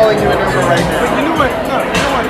calling you an Uber right now. But you know what? No, you know what?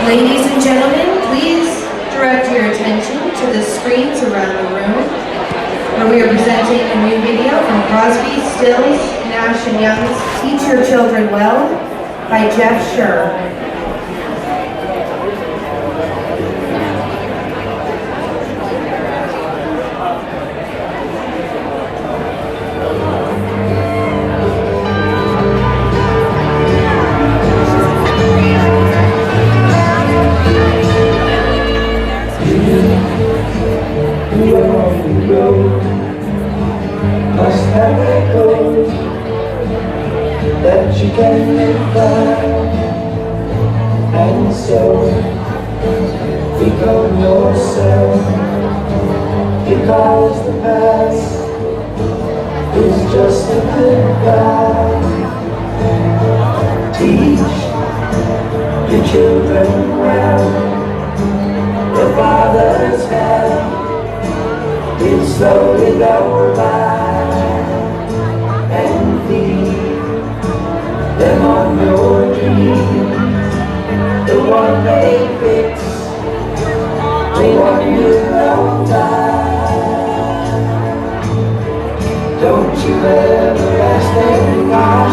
Ladies and gentlemen, please direct your attention to the screens around the room where we are presenting a new video from Crosby, Stills, Nash & Young's Teach Your Children Well by Jeff Scher. Must have echoes that you can live by, and so become yourself, because the past is just a goodbye. Teach your children well, their father's hand will slowly go by, and feed them on your dreams, the one they fix, the one you don't die. Don't you ever ask them why,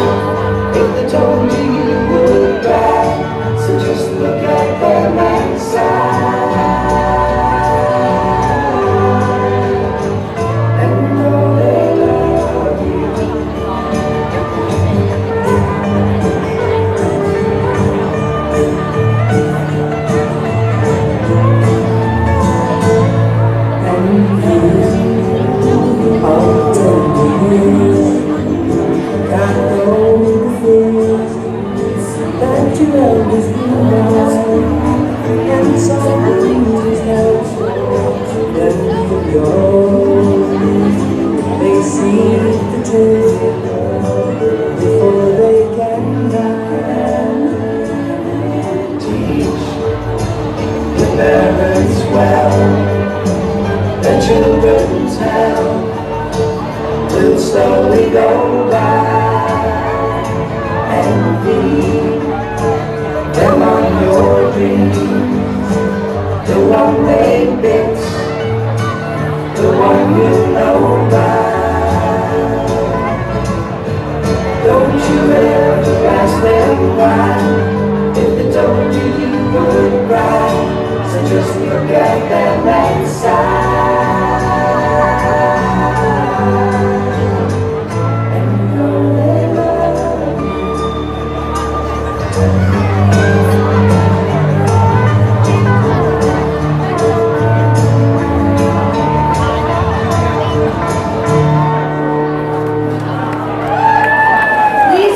if they told you you would die, so just look at them and sigh. I know before they can teach the parents well. The children tell will slowly go by and feed them on your dreams. The one they bit, the one you know by. Don't you ever ask them why. If they told you you would cry, so just look at them and sigh. And you know they love you.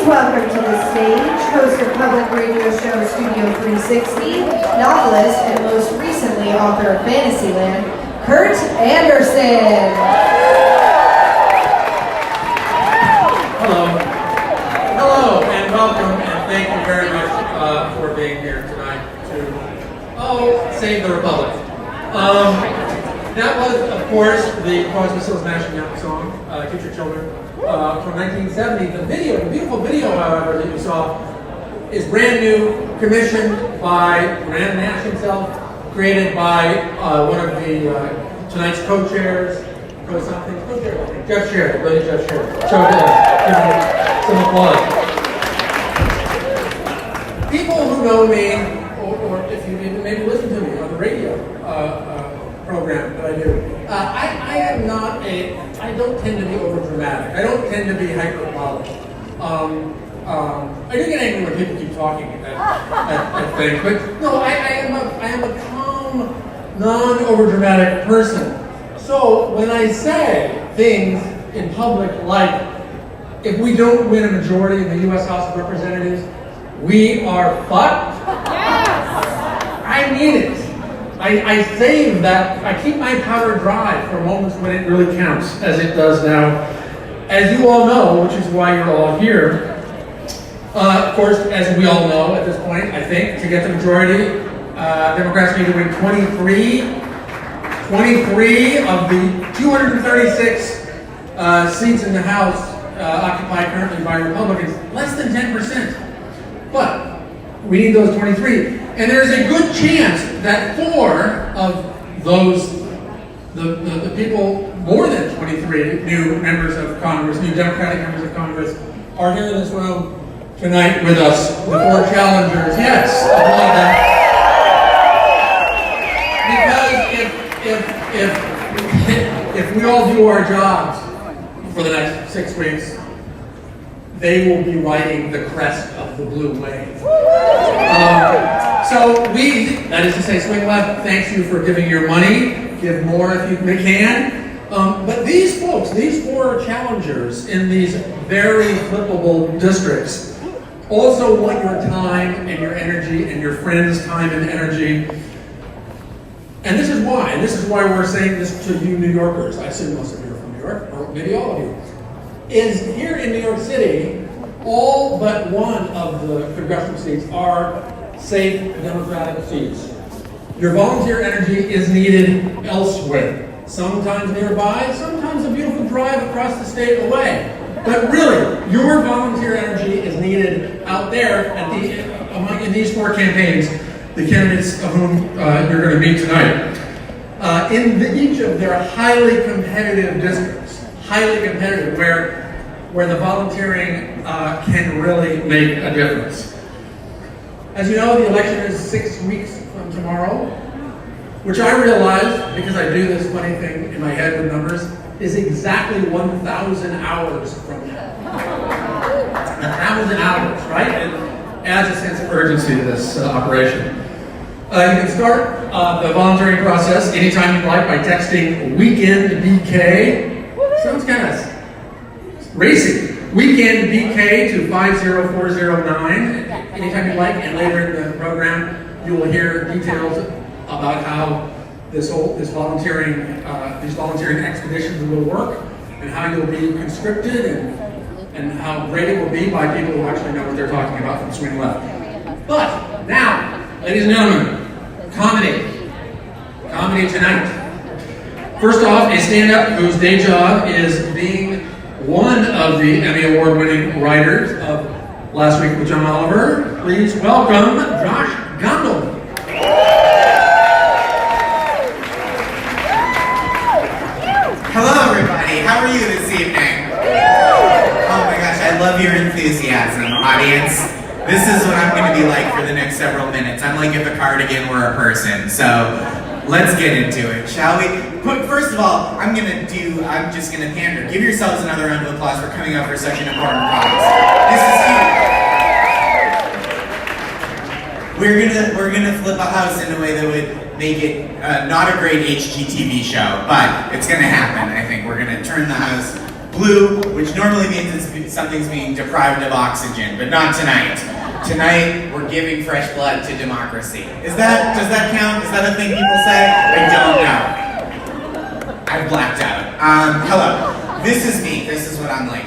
Welcome to the stage, host of public radio show Studio 360, novelist, and most recently author of Fantasyland, Kurt Anderson. Hello. Hello, and welcome, and thank you very much for being here tonight to save the Republic. That was, of course, the Crosby, Stills, Nash & Young song, Teach Your Children, from 1970. The video, the beautiful video, however, that you saw, is brand new, commissioned by Graham Nash himself, created by one of the tonight's co-chairs, Jeff Sherry, really Jeff Sherry. So give him some applause. People who know me, or if you even maybe listen to me on the radio program that I do, I don't tend to be over dramatic. I don't tend to be hyperbolic. I do get angry when people keep talking at things, but no, I am a calm, non-over dramatic person. So when I say things in public like, if we don't win a majority in the U.S. House of Representatives, we are fucked. Yes. I mean it. I save that, I keep my powder dry for moments when it really counts, as it does now. As you all know, which is why you're all here, of course, as we all know at this point, I think, to get the majority, Democrats need to win 23 of the 236 seats in the House occupied currently by Republicans, less than 10%. But we need those 23. And there's a good chance that 4 of those, the people, more than 23 new members of Congress, new Democratic members of Congress, are here in this room tonight with us, the 4 challengers. Yes, applaud them. Because if we all do our jobs for the next 6 weeks, they will be riding the crest of the blue wave. So that is to say, swing left, thanks you for giving your money. Give more if you can. But these folks, these 4 challengers in these very flippable districts, also want your time and your energy and your friends' time and energy. And this is why we're saying this to you New Yorkers. I assume most of you are from New York, or maybe all of you. Is here in New York City, all but one of the congressional seats are safe Democratic seats. Your volunteer energy is needed elsewhere. Sometimes nearby, sometimes a beautiful drive across the state away. But really, your volunteer energy is needed out there in these 4 campaigns, the candidates of whom you're going to meet tonight. In each of their highly competitive districts, highly competitive, where the volunteering can really make a difference. As you know, the election is 6 weeks from tomorrow, which I realize, because I do this funny thing in my head with numbers, is exactly 1,000 hours from now. 1,000 hours, right? It adds a sense of urgency to this operation. You can start the volunteering process anytime you'd like by texting Weekend BK. Sounds kind of racy. Weekend BK to 50409 anytime you like, and later in the program you will hear details about how these volunteering expeditions will work and how you'll be conscripted and how great it will be by people who actually know what they're talking about from swing left. But now, ladies and gentlemen, comedy. Comedy tonight. First off, a stand-up whose day job is being one of the Emmy Award-winning writers of Last Week with John Oliver. Please welcome Josh Gondel. Hello, everybody. How are you this evening? Oh my gosh, I love your enthusiasm, audience. This is what I'm going to be like for the next several minutes. I'm like if a cardigan were a person. So let's get into it, shall we? First of all, I'm just going to pander. Give yourselves another round of applause for coming out for such an important prize. This is huge. We're gonna flip a house in a way that would make it not a great HGTV show, but it's gonna happen. I think we're gonna turn the house blue, which normally means something's being deprived of oxygen, but not tonight. Tonight we're giving fresh blood to democracy. Does that count? Is that a thing people say? I don't know. I've blacked out. Hello. This is me. This is what I'm like.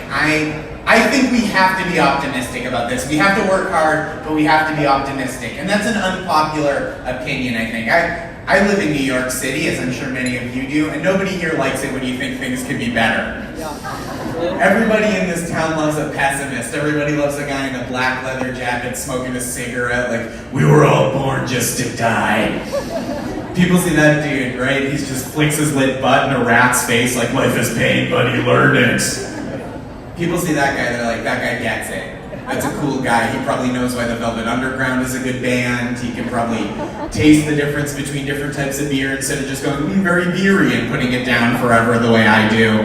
I think we have to be optimistic about this. We have to work hard, but we have to be optimistic. And that's an unpopular opinion, I think. I live in New York City, as I'm sure many of you do, and nobody here likes it when you think things could be better. Everybody in this town loves a pessimist. Everybody loves a guy in a black leather jacket smoking a cigarette like, we were all born just to die. People see that dude, right? He just flicks his lit butt in a rat's face like, life is pain, buddy, learn it. People see that guy, they're like, that guy gets it. That's a cool guy. He probably knows why the Velvet Underground is a good band. He can probably taste the difference between different types of beer instead of just going, very beery and putting it down forever the way I do.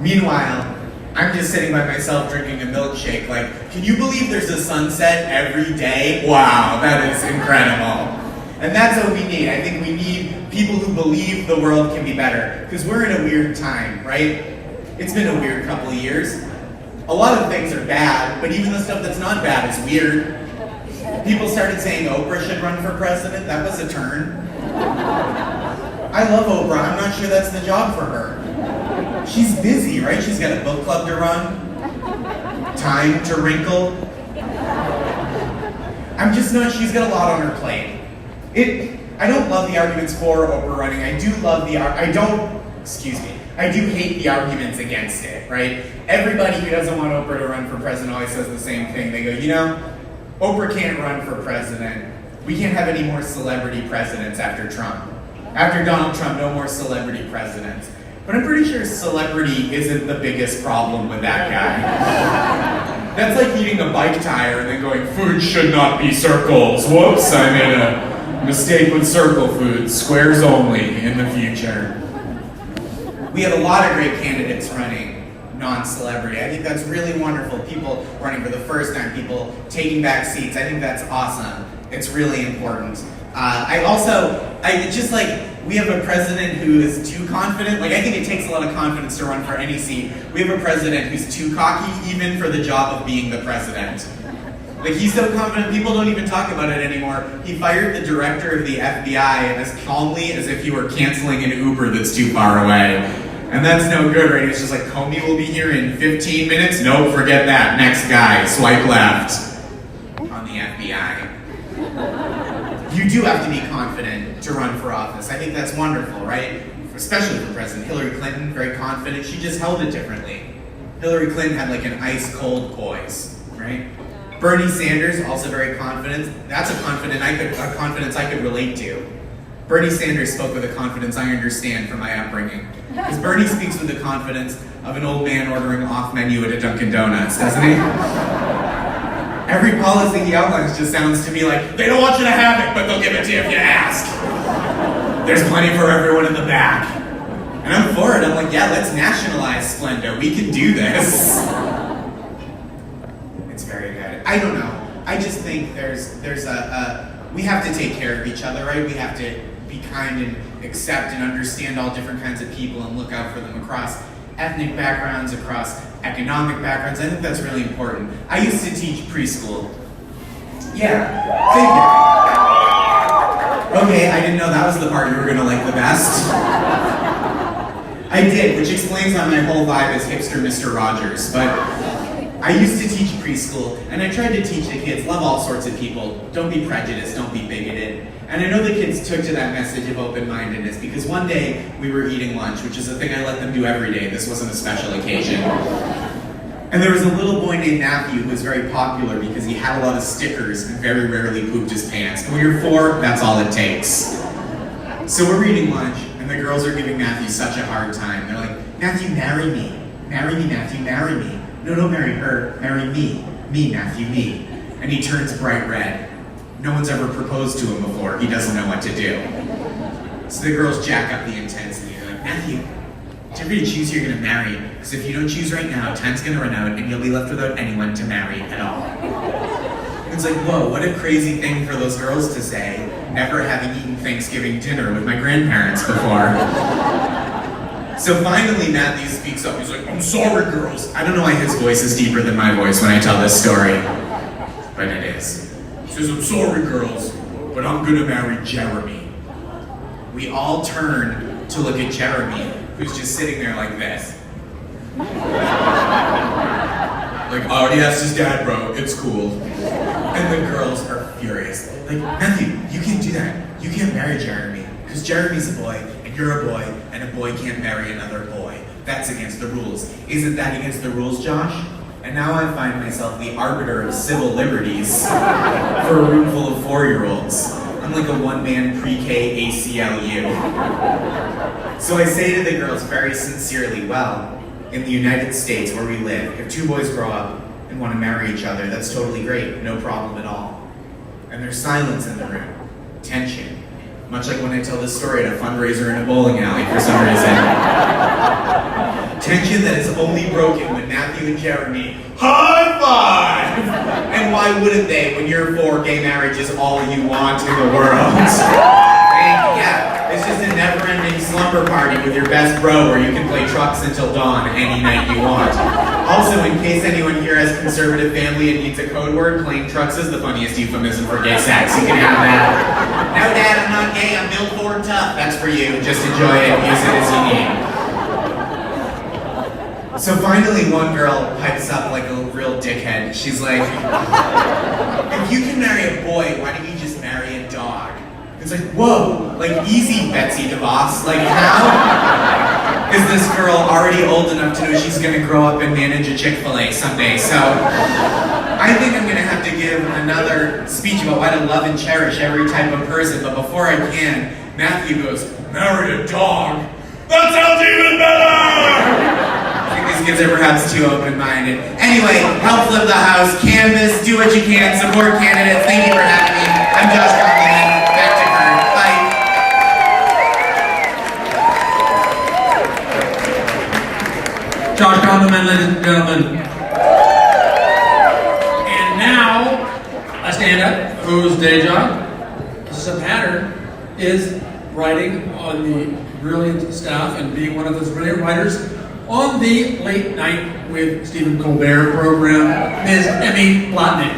Meanwhile, I'm just sitting by myself drinking a milkshake like, can you believe there's a sunset every day? Wow, that is incredible. And that's what we need. I think we need people who believe the world can be better. Because we're in a weird time, right? It's been a weird couple of years. A lot of things are bad, but even the stuff that's not bad is weird. People started saying Oprah should run for president. That was a turn. I love Oprah. I'm not sure that's the job for her. She's busy, right? She's got a book club to run. Time to wrinkle. I'm just not, she's got a lot on her plate. I don't love the arguments for Oprah running. I do hate the arguments against it, right? Everybody who doesn't want Oprah to run for president always says the same thing. They go, Oprah can't run for president. We can't have any more celebrity presidents after Trump. After Donald Trump, no more celebrity presidents. But I'm pretty sure celebrity isn't the biggest problem with that guy. That's like eating a bike tire and then going, food should not be circles. Whoops, I made a mistake with circle food. Squares only in the future. We have a lot of great candidates running non-celebrity. I think that's really wonderful. People running for the first time, people taking back seats. I think that's awesome. It's really important. We have a president who is too confident. I think it takes a lot of confidence to run for any seat. We have a president who's too cocky even for the job of being the president. He's so confident, people don't even talk about it anymore. He fired the director of the FBI as calmly as if he were canceling an Uber that's too far away. And that's no good, right? It's just like, Comey will be here in 15 minutes? Nope, forget that. Next guy, swipe left on the FBI. You do have to be confident to run for office. I think that's wonderful, right? Especially for President Hillary Clinton, very confident. She just held it differently. Hillary Clinton had an ice cold poise, right? Bernie Sanders, also very confident. That's a confidence I could relate to. Bernie Sanders spoke with a confidence I understand from my upbringing. Because Bernie speaks with the confidence of an old man ordering off menu at a Dunkin' Donuts, doesn't he? Every policy he outlines just sounds to me like, they don't want you to have it, but they'll give it to you if you ask. There's plenty for everyone in the back. And I'm for it. I'm like, yeah, let's nationalize splendor. We can do this. It's very good. I don't know. I just think we have to take care of each other, right? We have to be kind and accept and understand all different kinds of people and look out for them across ethnic backgrounds, across economic backgrounds. I think that's really important. I used to teach preschool. Yeah, thank you. Okay, I didn't know that was the part you were gonna like the best. I did, which explains why my whole vibe is hipster Mr. Rogers. But I used to teach preschool, and I tried to teach the kids, love all sorts of people, don't be prejudiced, don't be bigoted. And I know the kids took to that message of open-mindedness because one day we were eating lunch, which is a thing I let them do every day. This wasn't a special occasion. And there was a little boy named Matthew who was very popular because he had a lot of stickers and very rarely pooped his pants. And when you're 4, that's all it takes. So we're eating lunch, and the girls are giving Matthew such a hard time. They're like, Matthew, marry me. Marry me, Matthew, marry me. No, don't marry her, marry me. Me, Matthew, me. And he turns bright red. No one's ever proposed to him before. He doesn't know what to do. So the girls jack up the intensity. They're like, Matthew, whichever you choose, you're gonna marry. Because if you don't choose right now, time's gonna run out and you'll be left without anyone to marry at all. It's like, whoa, what a crazy thing for those girls to say, never having eaten Thanksgiving dinner with my grandparents before. So finally Matthew speaks up. He's like, I'm sorry, girls. I don't know why his voice is deeper than my voice when I tell this story, but it is. He says, I'm sorry, girls, but I'm gonna marry Jeremy. We all turn to look at Jeremy, who's just sitting there like this. Like, oh, he asked his dad, bro, it's cool. And the girls are furious. Like, Matthew, you can't do that. You can't marry Jeremy, because Jeremy's a boy, and you're a boy, and a boy can't marry another boy. That's against the rules. Isn't that against the rules, Josh? And now I find myself the arbiter of civil liberties for a room full of 4-year-olds. I'm like a one-man pre-K ACLU. So I say to the girls very sincerely, well, in the United States where we live, if 2 boys grow up and want to marry each other, that's totally great, no problem at all. And there's silence in the room, tension, much like when I tell this story at a fundraiser in a bowling alley for some reason. Tension that is only broken when Matthew and Jeremy high five! And why wouldn't they when you're 4, gay marriage is all you want in the world? Yeah, it's just a never-ending slumber party with your best bro where you can play trucks until dawn any night you want. Also, in case anyone here has conservative family and needs a code word, playing trucks is the funniest euphemism for gay sex. You can have that. No, Dad, I'm not gay. I'm Bill Ford Tough. That's for you. Just enjoy it. Use it as you need. So finally, one girl pipes up like a real dickhead. She's like, if you can marry a boy, why don't you just marry a dog? It's like, whoa, like easy, Betsy DeVos. Like, how is this girl already old enough to know she's gonna grow up and manage a Chick-fil-A someday? So I think I'm gonna have to give another speech about why to love and cherish every type of person. But before I can, Matthew goes, marry a dog? That sounds even better! These kids are perhaps too open-minded. Anyway, help flip the house, canvas, do what you can, support candidates. Thank you for having me. I'm Josh Conklin. Back to Kurt. Bye. Josh Conklin, ladies and gentlemen. And now, a stand-up whose day job, this is a pattern, is writing on the brilliant staff and being one of those brilliant writers on the Late Night with Stephen Colbert program, Ms. Emmy Blotnick.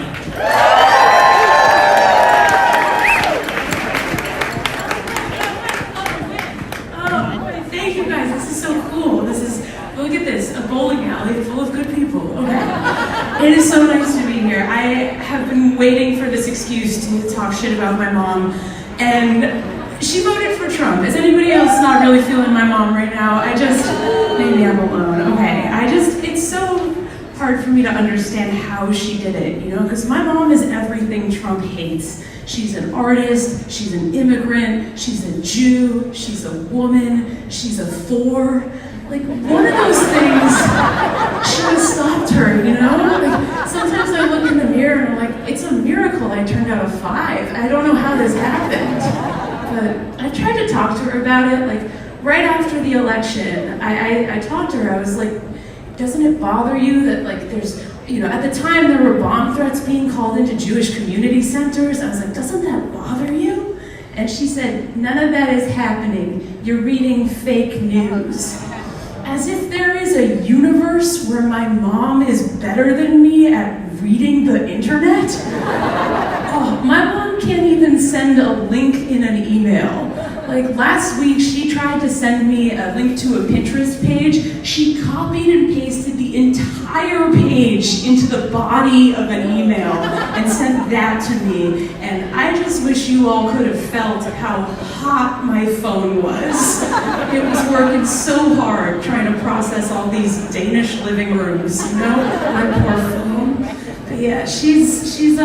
Oh, thank you guys. This is so cool. Look at this, a bowling alley full of good people. Okay. It is so nice to be here. I have been waiting for this excuse to talk shit about my mom, and she voted for Trump. Is anybody else not really feeling my mom right now? Maybe I'm alone. Okay, it's so hard for me to understand how she did it, because my mom is everything Trump hates. She's an artist, she's an immigrant, she's a Jew, she's a woman, she's a 4. Like, one of those things should have stopped her, Like, sometimes I look in the mirror and I'm like, it's a miracle I turned out a 5. I don't know how this happened. But I tried to talk to her about it, like, right after the election. I talked to her, I was like, doesn't it bother you that, like, there's, at the time there were bomb threats being called into Jewish community centers. I was like, doesn't that bother you? And she said, none of that is happening. You're reading fake news. As if there is a universe where my mom is better than me at reading the internet. Oh, my mom can't even send a link in an email. Like last week, she tried to send me a link to a Pinterest page. She copied and pasted the entire page into the body of an email and sent that to me. And I just wish you all could have felt how hot my phone was. It was working so hard trying to process all these Danish living rooms, you know? My poor phone. But yeah, she's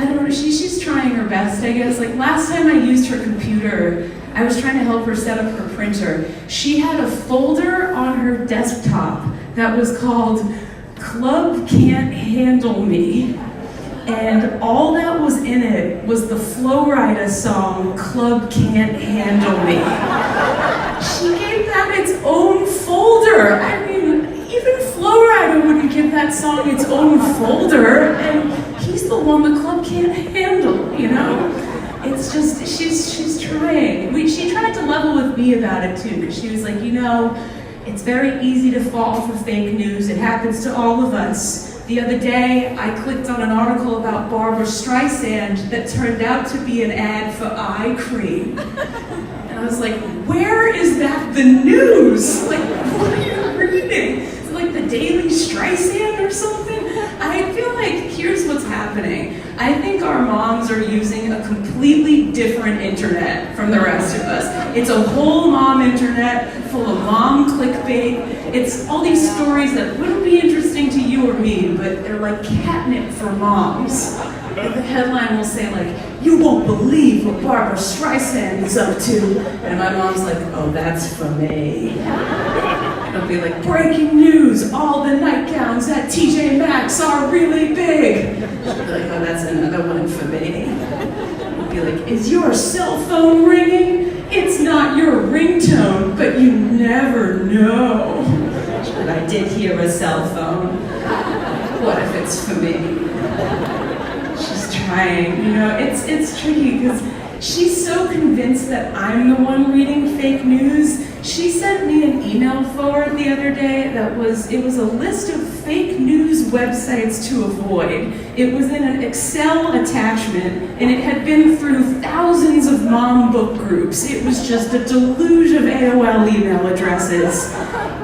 I don't know, she's trying her best, I guess. Like last time I used her computer, I was trying to help her set up her printer. She had a folder on her desktop that was called Club Can't Handle Me. And all that was in it was the Flo Rida song, Club Can't Handle Me. She gave that its own folder. I mean, even Flo Rida wouldn't give that song its own folder. And he's the one the club can't handle, you know? It's just, she's trying. She tried to level with me about it too, because she was like, you know, it's very easy to fall for fake news. It happens to all of us. The other day, I clicked on an article about Barbara Streisand that turned out to be an ad for eye cream. And I was like, where is that the news? Like, what are you reading? Is it like the Daily Streisand or something? I feel like here's what's happening. I think our moms are using a completely different internet from the rest of us. It's a whole mom internet full of mom clickbait. It's all these stories that wouldn't be interesting to you or me, but they're like catnip for moms. The headline will say like, you won't believe what Barbara Streisand is up to. And my mom's like, oh, that's for me. It'll be like, breaking news, all the nightgowns at TJ Maxx are really big. She'll be like, oh, that's another one for me. It'll be like, is your cell phone ringing? It's not your ringtone, but you never know. But I did hear a cell phone. What if it's for me? She's trying, you know, it's tricky because she's so convinced that I'm the one reading fake news. She sent me an email forward the other day it was a list of fake news websites to avoid. It was in an Excel attachment, and it had been through thousands of mom book groups. It was just a deluge of AOL email addresses.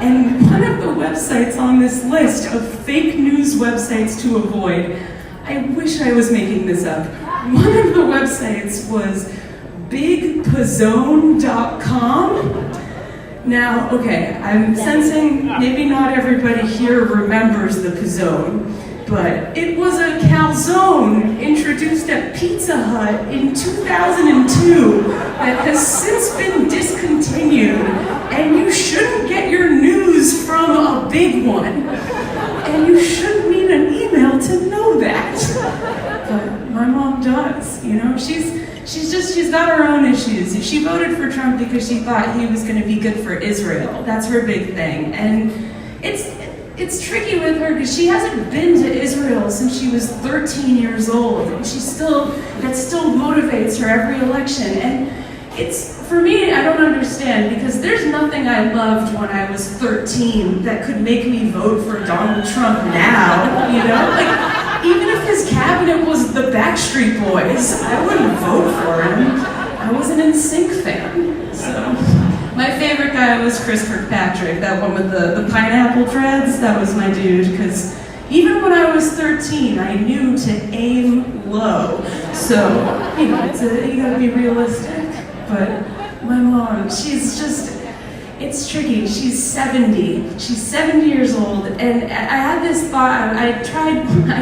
And one of the websites on this list of fake news websites to avoid, I wish I was making this up. One of the websites was bigpizzone.com. Now, okay, I'm sensing maybe not everybody here remembers the pizzone, but it was a calzone introduced at Pizza Hut in 2002 that has since been discontinued, and you shouldn't get your news from a big one. And you shouldn't need an email to know that. But my mom does, you know, she's got her own issues. She voted for Trump because she thought he was going to be good for Israel. That's her big thing. And it's tricky with her because she hasn't been to Israel since she was 13 years old. And that still motivates her every election. And it's, for me, I don't understand because there's nothing I loved when I was 13 that could make me vote for Donald Trump now, you know? Like, even if his cabinet was the Backstreet Boys, I wouldn't vote for him. I was an NSYNC fan. So, my favorite guy was Chris Kirkpatrick, that one with the pineapple dreads. That was my dude, because even when I was 13, I knew to aim low. So, you know, you gotta be realistic. But my mom, it's tricky. She's 70. She's 70 years old, and I had this thought. I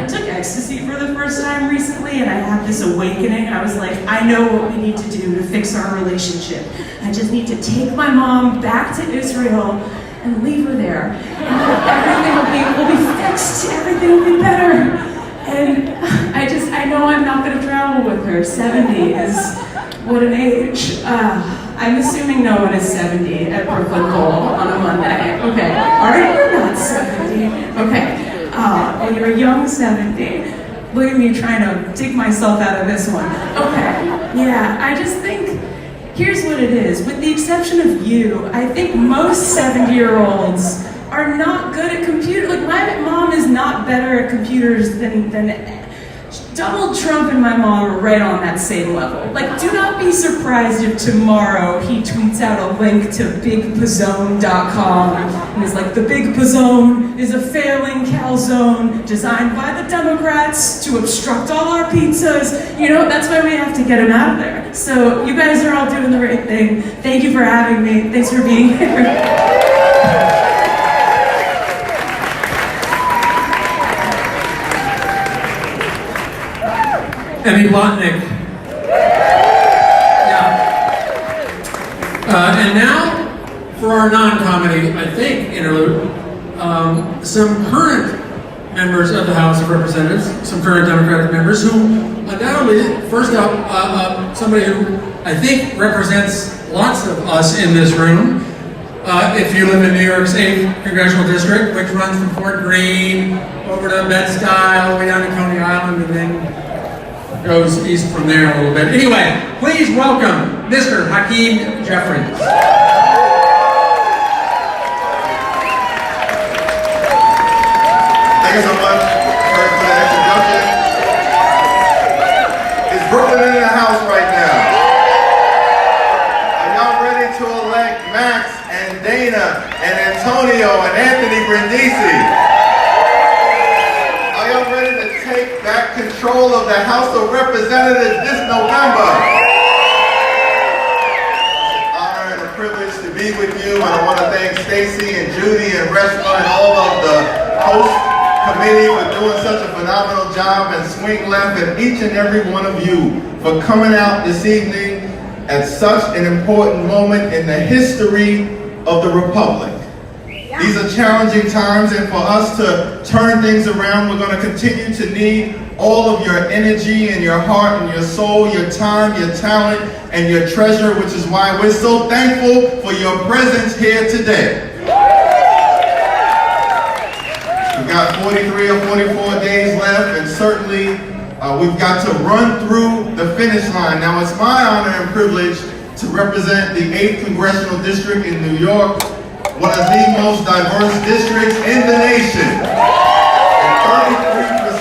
took ecstasy for the first time recently, and I had this awakening. I was like, I know what we need to do to fix our relationship. I just need to take my mom back to Israel and leave her there. And everything will be fixed. Everything will be better. And I know I'm not going to travel with her. 70 is what an age. I'm assuming no one is 70 at Brooklyn Bowl on a Monday. Okay. All right, you're not 70. Okay. Well, you're a young 70. Look at me trying to dig myself out of this one. Okay. Yeah, I just think, here's what it is. With the exception of you, I think most 70-year-olds are not good at computers. Like, my mom is not better at computers than Donald Trump and my mom are right on that same level. Like, do not be surprised if tomorrow he tweets out a link to bigpizzone.com and is like, the Big Pizzone is a failing calzone designed by the Democrats to obstruct all our pizzas. You know, that's why we have to get him out of there. So you guys are all doing the right thing. Thank you for having me. Thanks for being here. Emmy Blotnick. Yeah. And now, for our non-comedy, I think, interlude, some current members of the House of Representatives, some current Democratic members, who undoubtedly, first up, somebody who I think represents lots of us in this room. If you live in New York's 8th Congressional District, which runs from Fort Greene over to Bed-Stuy, all the way down to Coney Island, and then goes east from there a little bit. Anyway, please welcome Mr. Hakeem Jeffries. Thank you so much for the introduction. Is Brooklyn in the house right now? Are y'all ready to elect Max and Dana and Antonio and Anthony Brindisi? Are y'all ready to take back control of the House of Representatives this November? It's an honor and a privilege to be with you, and I want to thank Stacy and Judy and Reshma and all of the host committee for doing such a phenomenal job, and Swing Left and each and every one of you for coming out this evening at such an important moment in the history of the Republic. These are challenging times, and for us to turn things around, we're going to continue to need all of your energy and your heart and your soul, your time, your talent, and your treasure, which is why we're so thankful for your presence here today. We've got 43 or 44 days left, and certainly we've got to run through the finish line. Now, it's my honor and privilege to represent the 8th Congressional District in New York, one of the most diverse districts in the nation. And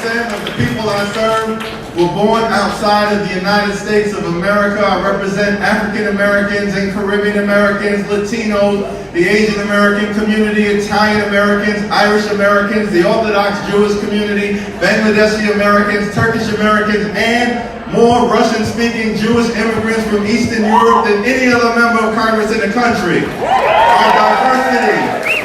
33% of the people I serve were born outside of the United States of America. I represent African Americans and Caribbean Americans, Latinos, the Asian American community, Italian Americans, Irish Americans, the Orthodox Jewish community, Bangladeshi Americans, Turkish Americans, and more Russian-speaking Jewish immigrants from Eastern Europe than any other member of Congress in the country. Our diversity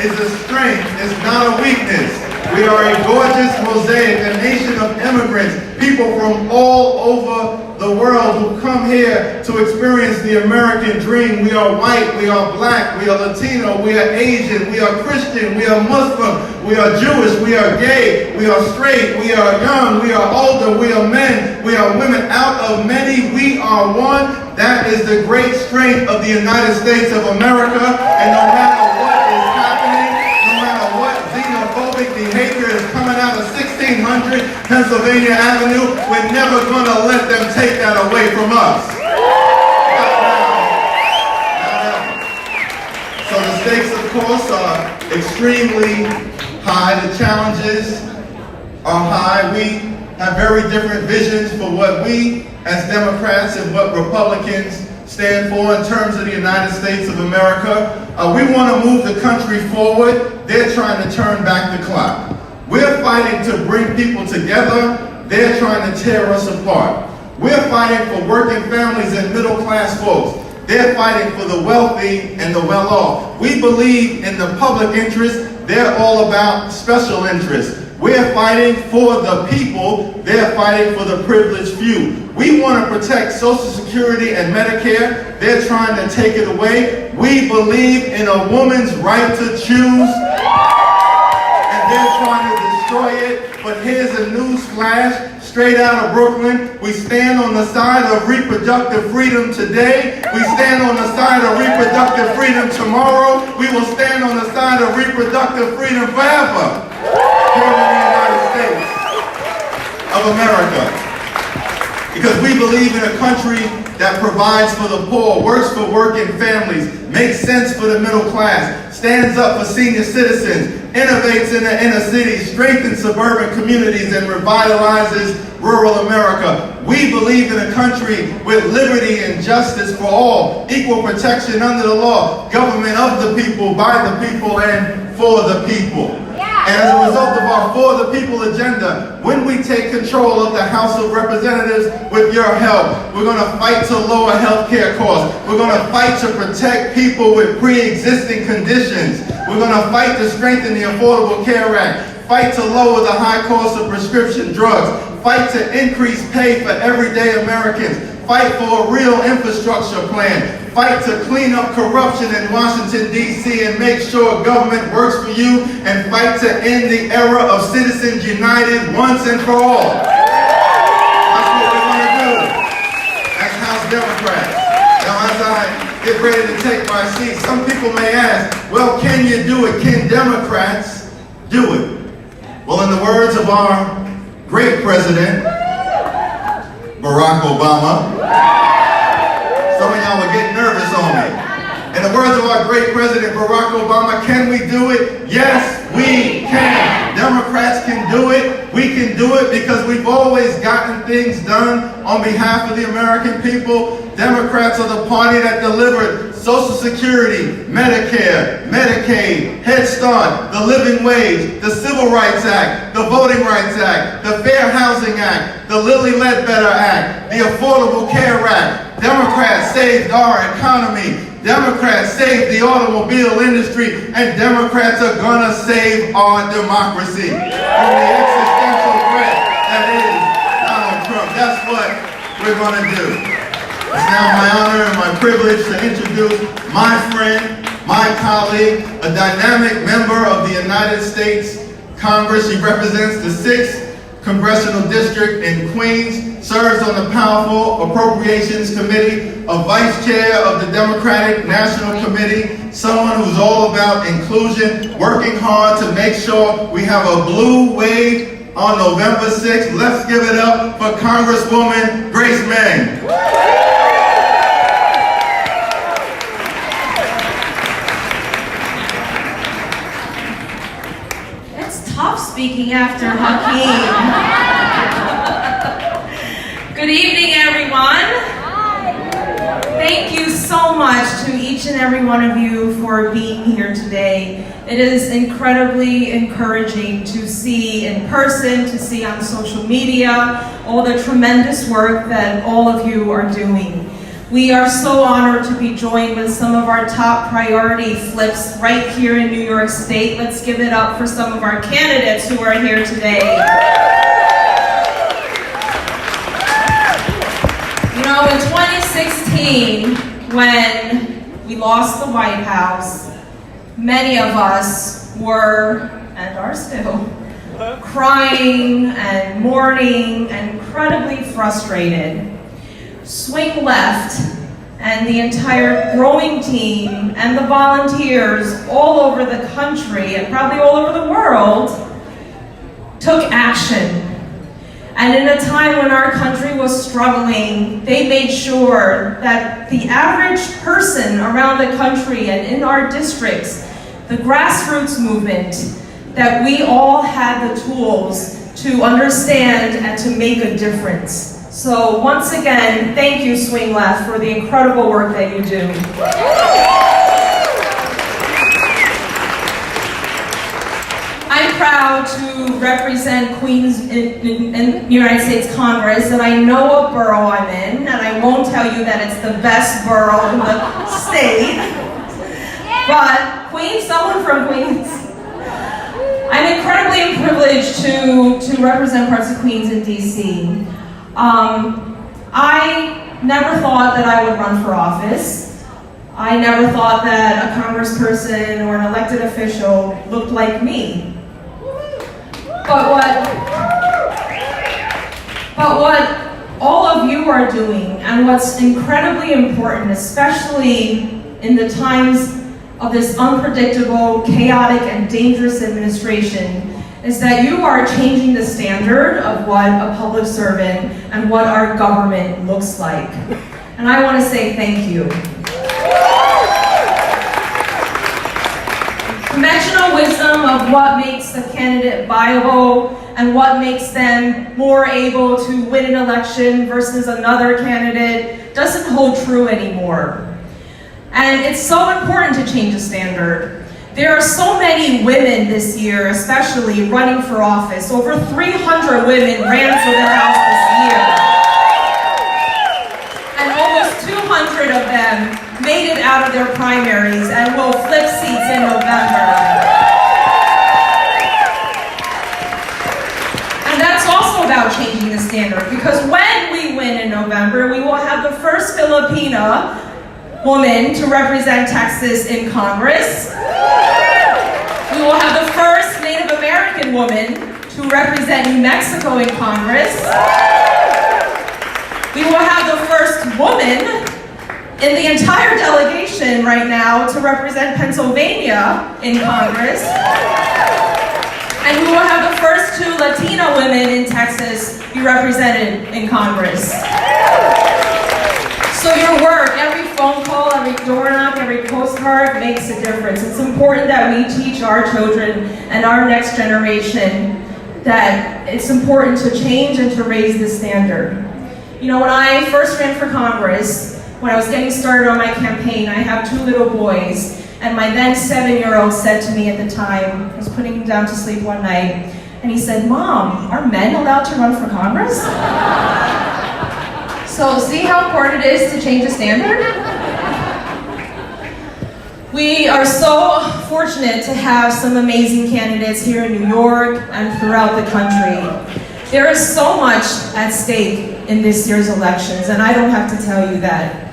is a strength, it's not a weakness. We are a gorgeous mosaic, a nation of immigrants, people from all over the world who come here to experience the American dream. We are white, we are black, we are Latino, we are Asian, we are Christian, we are Muslim, we are Jewish, we are gay, we are straight, we are young, we are older, we are men, we are women. Out of many, we are one. That is the great strength of the United States of America. And no matter what is happening, no matter what xenophobic behavior is coming out of 1600 Pennsylvania Avenue, we're never going to let them take that away from us. So the stakes, of course, are extremely high. The challenges are high. We have very different visions for what we as Democrats and what Republicans stand for in terms of the United States of America. We want to move the country forward. They're trying to turn back the clock. We're fighting to bring people together. They're trying to tear us apart. We're fighting for working families and middle-class folks. They're fighting for the wealthy and the well-off. We believe in the public interest. They're all about special interests. We're fighting for the people. They're fighting for the privileged few. We want to protect Social Security and Medicare. They're trying to take it away. We believe in a woman's right to choose, and they're trying to destroy it. But here's a news flash straight out of Brooklyn. We stand on the side of reproductive freedom today. We stand on the side of reproductive freedom tomorrow. We will stand on the side of reproductive freedom forever here in the United States of America. Because we believe in a country that provides for the poor, works for working families, makes sense for the middle class, stands up for senior citizens, innovates in the inner city, strengthens suburban communities, and revitalizes rural America. We believe in a country with liberty and justice for all, equal protection under the law, government of the people, by the people, and for the people. And as a result of our For the People agenda, when we take control of the House of Representatives with your help, we're going to fight to lower health care costs. We're going to fight to protect people with pre-existing conditions. We're going to fight to strengthen the Affordable Care Act, fight to lower the high cost of prescription drugs, fight to increase pay for everyday Americans, fight for a real infrastructure plan, fight to clean up corruption in Washington, D.C. and make sure government works for you, and fight to end the era of Citizens United once and for all. That's what we're going to do as House Democrats. Now, as I get ready to take my seat, some people may ask, well, can you do it? Can Democrats do it? Well, in the words of our great president, Barack Obama, some of y'all are getting nervous on me. In the words of our great president, Barack Obama, can we do it? Yes, we can. Democrats can do it. We can do it because we've always gotten things done on behalf of the American people. Democrats are the party that delivered Social Security, Medicare, Medicaid, Head Start, the Living Wage, the Civil Rights Act, the Voting Rights Act, the Fair Housing Act, the Lilly Ledbetter Act, the Affordable Care Act. Democrats saved our economy. Democrats saved the automobile industry, and Democrats are gonna save our democracy from the existential threat that is Donald Trump. That's what we're gonna do. It's now my honor and my privilege to introduce my friend, my colleague, a dynamic member of the United States Congress. She represents the 6th Congressional District in Queens, serves on the powerful Appropriations Committee, a vice chair of the Democratic National Committee, someone who's all about inclusion, working hard to make sure we have a blue wave on November 6th. Let's give it up for Congresswoman Grace Meng. Tough speaking after Hakeem. Good evening, everyone. Thank you so much to each and every one of you for being here today. It is incredibly encouraging to see in person, to see on social media, all the tremendous work that all of you are doing. We are so honored to be joined with some of our top priority flips right here in New York State. Let's give it up for some of our candidates who are here today. You know, in 2016, when we lost the White House, many of us were, and are still, crying and mourning and incredibly frustrated. Swing Left and the entire growing team and the volunteers all over the country and probably all over the world took action. And in a time when our country was struggling, they made sure that the average person around the country and in our districts, the grassroots movement, that we all had the tools to understand and to make a difference. So once again, thank you, Swing Left, for the incredible work that you do. I'm proud to represent Queens in the United States Congress, and I know what borough I'm in, and I won't tell you that it's the best borough in the state, but Queens, someone from Queens. I'm incredibly privileged to represent parts of Queens and DC. I never thought that I would run for office. I never thought that a congressperson or an elected official looked like me. But what all of you are doing, and what's incredibly important, especially in the times of this unpredictable, chaotic, and dangerous administration, is that you are changing the standard of what a public servant and what our government looks like. And I want to say thank you. Conventional conventional wisdom of what makes a candidate viable and what makes them more able to win an election versus another candidate doesn't hold true anymore. And it's so important to change the standard. There are so many women this year, especially running for office. Over 300 women ran for the House this year. And almost 200 of them made it out of their primaries and will flip seats in November. And that's also about changing the standard, because when we win in November, we will have the first Filipina woman to represent Texas in Congress. We will have the first Native American woman to represent New Mexico in Congress. We will have the first woman in the entire delegation right now to represent Pennsylvania in Congress. And we will have the first 2 Latina women in Texas be represented in Congress. So your work, every phone call, every door knock, every postcard makes a difference. It's important that we teach our children and our next generation that it's important to change and to raise the standard. You know, when I first ran for Congress, when I was getting started on my campaign, I have 2 little boys, and my then 7-year-old said to me at the time, I was putting him down to sleep one night, and he said, "Mom, are men allowed to run for Congress?" So see how important it is to change the standard? We are so fortunate to have some amazing candidates here in New York and throughout the country. There is so much at stake in this year's elections, and I don't have to tell you that.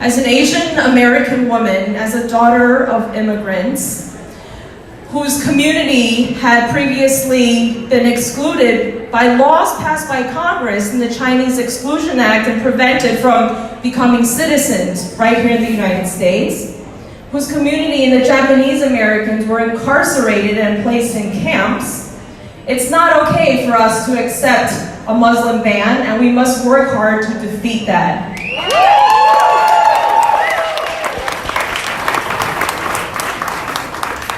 As an Asian American woman, as a daughter of immigrants, whose community had previously been excluded by laws passed by Congress in the Chinese Exclusion Act and prevented from becoming citizens right here in the United States, whose community and the Japanese Americans were incarcerated and placed in camps, it's not okay for us to accept a Muslim ban, and we must work hard to defeat that.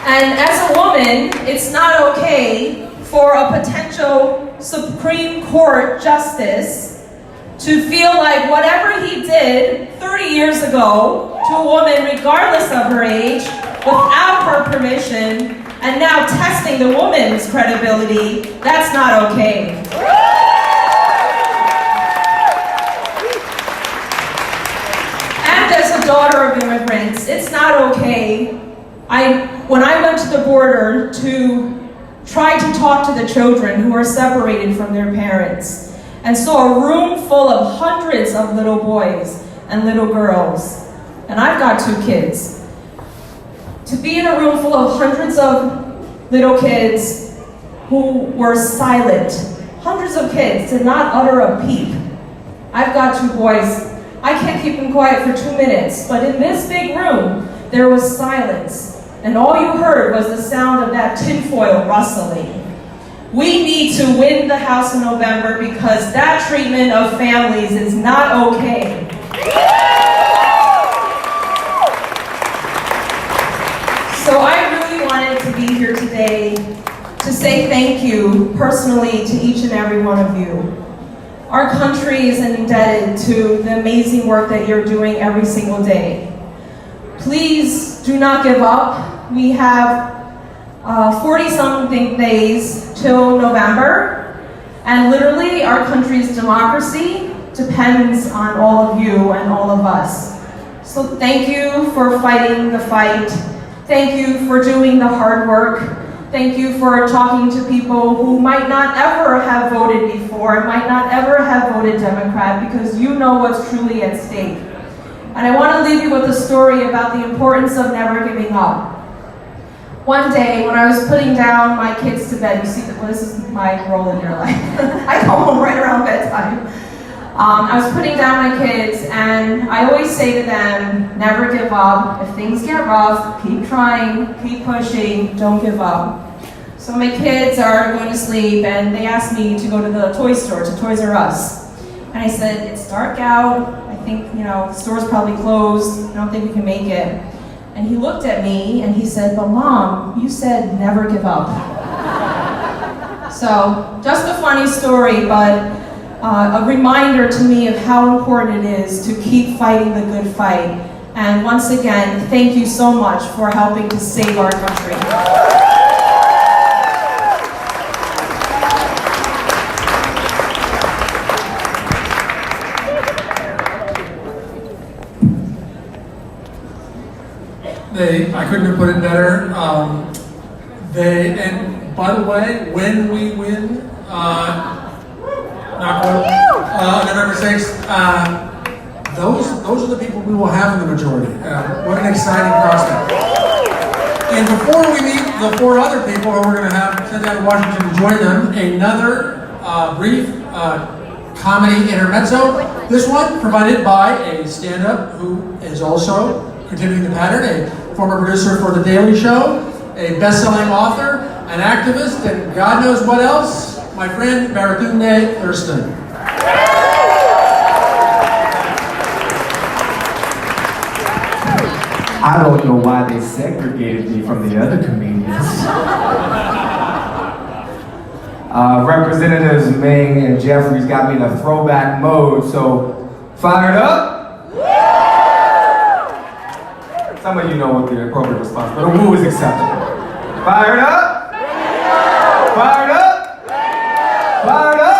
And as a woman, it's not okay for a potential Supreme Court justice to feel like whatever he did 30 years ago to a woman, regardless of her age, without her permission, and now testing the woman's credibility, that's not okay. And as a daughter of immigrants, it's not okay. When I went to the border to try to talk to the children who are separated from their parents and saw a room full of hundreds of little boys and little girls, and I've got 2 kids. To be in a room full of hundreds of little kids who were silent, hundreds of kids did not utter a peep. I've got 2 boys. I can't keep them quiet for 2 minutes, but in this big room, there was silence. And all you heard was the sound of that tinfoil rustling. We need to win the House in November because that treatment of families is not okay. So I really wanted to be here today to say thank you personally to each and every one of you. Our country is indebted to the amazing work that you're doing every single day. Please do not give up. We have 40-something days till November, and literally our country's democracy depends on all of you and all of us. So thank you for fighting the fight. Thank you for doing the hard work. Thank you for talking to people who might not ever have voted before, might not ever have voted Democrat, because you know what's truly at stake. And I want to leave you with a story about the importance of never giving up. One day, when I was putting down my kids to bed, you see, well, this is my role in your life. I go home right around bedtime. I was putting down my kids, and I always say to them, never give up. If things get rough, keep trying, keep pushing, don't give up. So my kids are going to sleep, and they asked me to go to the toy store, to Toys R Us. And I said, it's dark out. I think, the store's probably closed. I don't think we can make it. And he looked at me and he said, but Mom, you said never give up. So, just a funny story, but a reminder to me of how important it is to keep fighting the good fight. And once again, thank you so much for helping to save our country. I couldn't have put it better. And by the way, when we win, November 6th, those are the people we will have in the majority. What an exciting prospect. And before we meet the 4 other people who we're going to have sent down to Washington to join them, another brief comedy intermezzo. This one provided by a stand-up who is also continuing the pattern, a former producer for The Daily Show, a best-selling author, an activist, and God knows what else, my friend Baratunde Thurston. I don't know why they segregated me from the other comedians. Representatives Meng and Jeffries got me in a throwback mode, so fired up? Some of you know what the appropriate response, but a woo is acceptable. Fired up? Fired up? Fired up?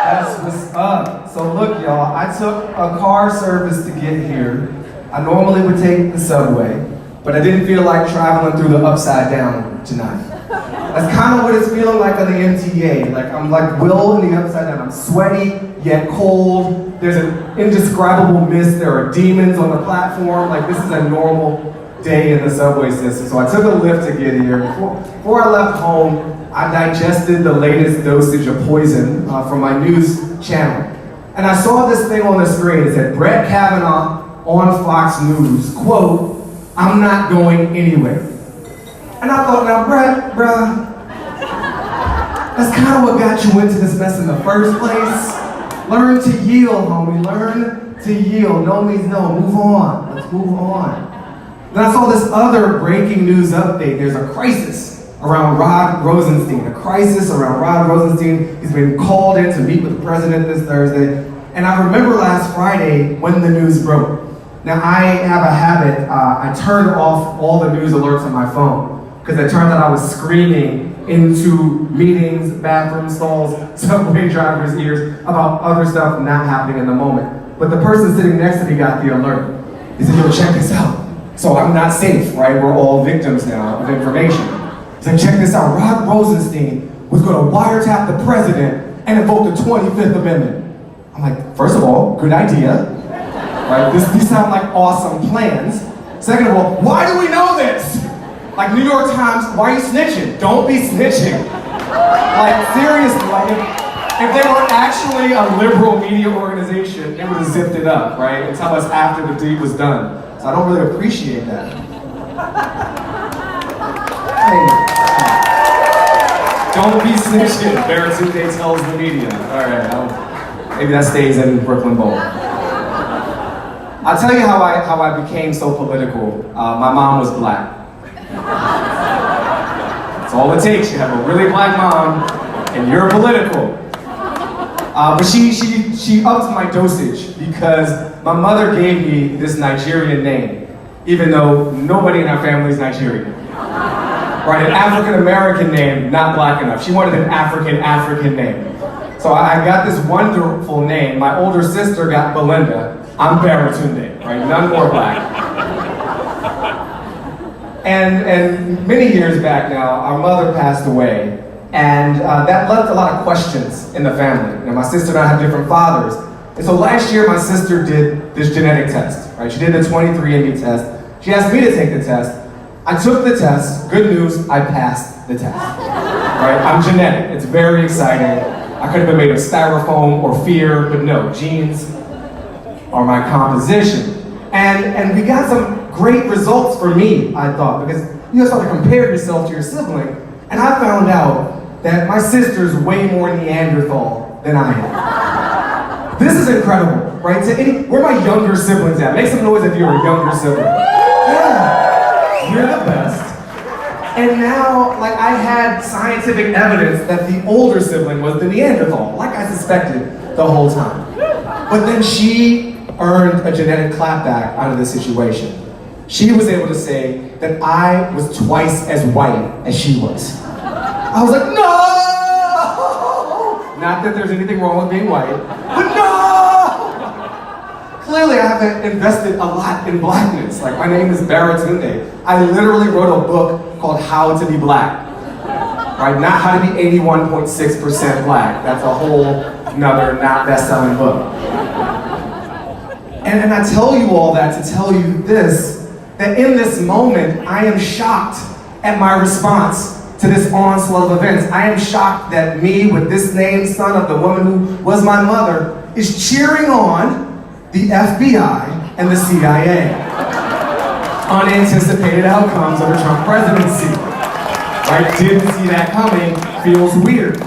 That's what's up. So look, y'all, I took a car service to get here. I normally would take the subway, but I didn't feel like traveling through the upside down tonight. That's kind of what it's feeling like on the MTA. Like I'm like Will in the upside down. I'm sweaty, yet cold. There's an indescribable mist. There are demons on the platform. Like this is a normal day in the subway system. So I took a lift to get here. Before I left home, I digested the latest dosage of poison from my news channel. And I saw this thing on the screen. It said, Brett Kavanaugh on Fox News, quote, "I'm not going anywhere." And I thought, now Brett, bruh, that's kind of what got you into this mess in the first place. Learn to yield, homie, learn to yield. No means no, move on, let's move on. Then I saw this other breaking news update. There's a crisis around Rod Rosenstein, a crisis around Rod Rosenstein. He's been called in to meet with the president this Thursday. And I remember last Friday when the news broke. Now I have a habit, I turned off all the news alerts on my phone because it turned out I was screaming into meetings, bathroom stalls, subway drivers' ears about other stuff not happening in the moment. But the person sitting next to me got the alert. He said, yo, check this out. So I'm not safe, right? We're all victims now of information. He said, check this out. Rod Rosenstein was going to wiretap the president and invoke the 25th Amendment. I'm like, first of all, good idea. Right? These sound like awesome plans. Second of all, why do we know this? Like New York Times, why are you snitching? Don't be snitching. Like seriously, like if they were actually a liberal media organization, it would have zipped it up, right? And tell us after the deed was done. So I don't really appreciate that. Hey, don't be snitching, Baratunde tells the media. All right, maybe that stays in Brooklyn Bowl. I'll tell you how I became so political. My mom was black. That's all it takes. You have a really black mom, and you're political. But she upped my dosage because my mother gave me this Nigerian name, even though nobody in our family is Nigerian. Right, an African American name, not black enough. She wanted an African name. So I got this wonderful name. My older sister got Belinda. I'm Baratunde, right? None more black. And many years back now, our mother passed away, and that left a lot of questions in the family. You know, my sister and I have different fathers. And so last year, my sister did this genetic test, right? She did the 23andMe test. She asked me to take the test. I took the test. Good news, I passed the test. Right? I'm genetic. It's very exciting. I could have been made of styrofoam or fear, but no, genes are my composition. And we got some great results for me, I thought, because you start to compare yourself to your sibling, and I found out that my sister's way more Neanderthal than I am. This is incredible, right? Where are my younger siblings at? Make some noise if you're a younger sibling. Yeah. you're the best. And now, like, I had scientific evidence that the older sibling was the Neanderthal, like I suspected the whole time. But then she earned a genetic clapback out of the situation. She was able to say that I was twice as white as she was. I was like, no! Not that there's anything wrong with being white, but no! Clearly I haven't invested a lot in blackness. Like, my name is Baratunde. I literally wrote a book called How to Be Black. Right? Not how to be 81.6% black. That's a whole nother not best-selling book. And I tell you all that to tell you this, that in this moment, I am shocked at my response to this onslaught of events. I am shocked that me, with this name, son of the woman who was my mother, is cheering on the FBI and the CIA. Unanticipated outcomes of a Trump presidency. Right? Didn't see that coming, feels weird.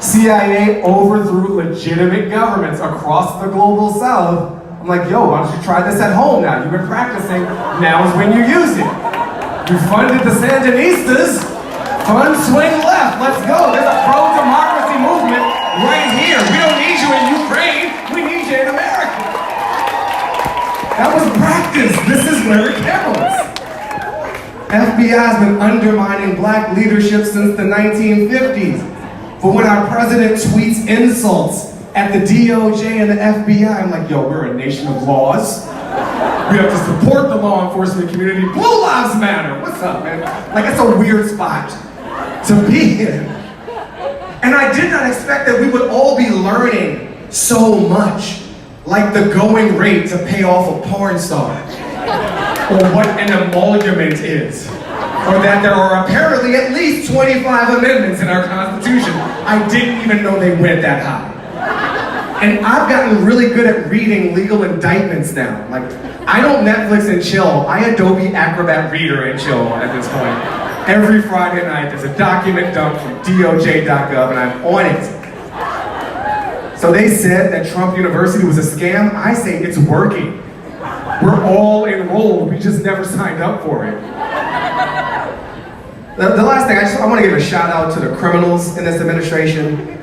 CIA overthrew legitimate governments across the global south. I'm like, yo, why don't you try this at home now? You've been practicing, now is when you use it. You funded the Sandinistas, fund swing left, let's go. There's a pro-democracy movement right here. We don't need you in Ukraine, we need you in America. That was practice, this is where it counts. FBI's been undermining black leadership since the 1950s. But when our president tweets insults at the DOJ and the FBI, I'm like, yo, we're a nation of laws. We have to support the law enforcement community. Blue lives matter. What's up, man? Like, it's a weird spot to be in. And I did not expect that we would all be learning so much, like the going rate to pay off a porn star, or what an emolument is, or that there are apparently at least 25 amendments in our Constitution. I didn't even know they went that high. And I've gotten really good at reading legal indictments now. Like, I don't Netflix and chill. I Adobe Acrobat Reader and chill at this point. Every Friday night, there's a document dump from DOJ.gov, and I'm on it. So they said that Trump University was a scam. I say it's working. We're all enrolled. We just never signed up for it. The last thing, I want to give a shout out to the criminals in this administration.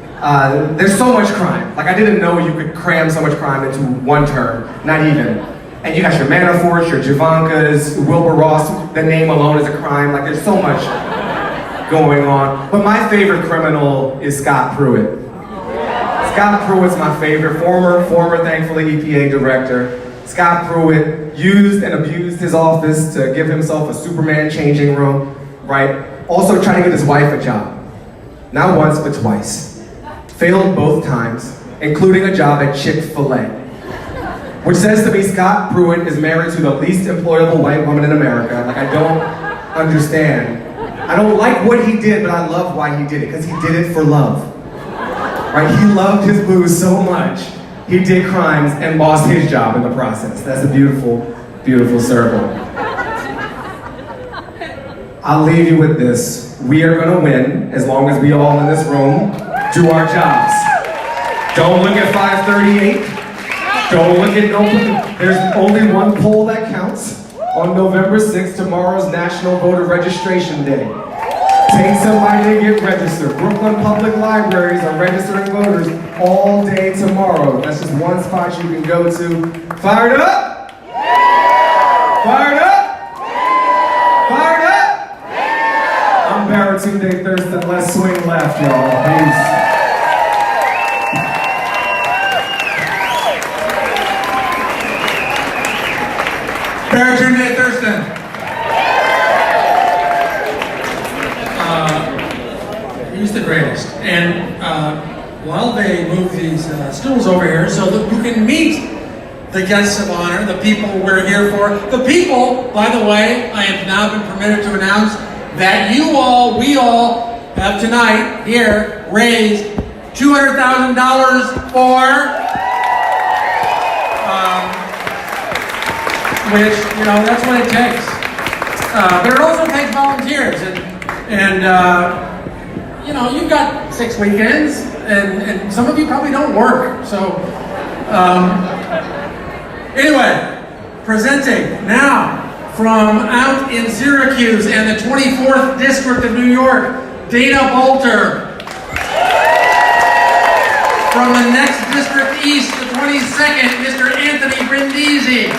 There's so much crime. Like, I didn't know you could cram so much crime into one term, not even. And you got your Manaforts, your Javankas, Wilbur Ross, the name alone is a crime. Like, there's so much going on. But my favorite criminal is Scott Pruitt. Scott Pruitt's my favorite, former, thankfully, EPA director. Scott Pruitt used and abused his office to give himself a Superman changing room, right? Also trying to get his wife a job. Not once, but twice. Failed both times, including a job at Chick-fil-A. Which says to me Scott Pruitt is married to the least employable white woman in America. Like, I don't understand. I don't like what he did, but I love why he did it, because he did it for love. Right? He loved his booze so much, he did crimes and lost his job in the process. That's a beautiful, beautiful circle. I'll leave you with this. We are gonna win as long as we all in this room do our jobs. Don't look at 538. Don't look at no. There's only one poll that counts. On November 6th, tomorrow's National Voter Registration Day. Take somebody to get registered. Brooklyn Public Libraries are registering voters all day tomorrow. That's just one spot you can go to. Fired up? Fired up? Fired up? I'm Baratunde Thurston. Let's swing left, y'all. Peace. Baratunde Thurston. He's the greatest. And while they move these stools over here so that you can meet the guests of honor, the people we're here for. The people, by the way, I have now been permitted to announce that we all have tonight here raised $200,000 for which, you know, that's what it takes. But it also takes volunteers. And you know, you've got 6 weekends, and some of you probably don't work. So, anyway, presenting now From out in Syracuse and the 24th District of New York, Dana Balter. From the next district east, the 22nd, Mr. Anthony Brindisi.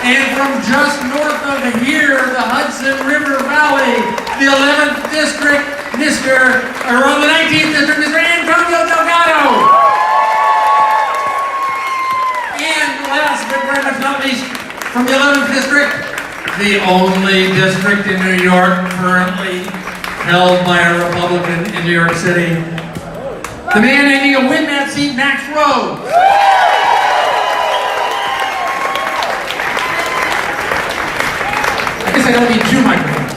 And from just north of here, the Hudson River Valley, the 11th District, on the 19th District, Mr. Antonio Delgado. And last but very much not least, from the 11th District, the only district in New York currently held by a Republican in New York City, the man aiming to win that seat, Max Rhodes. I guess I don't need two microphones.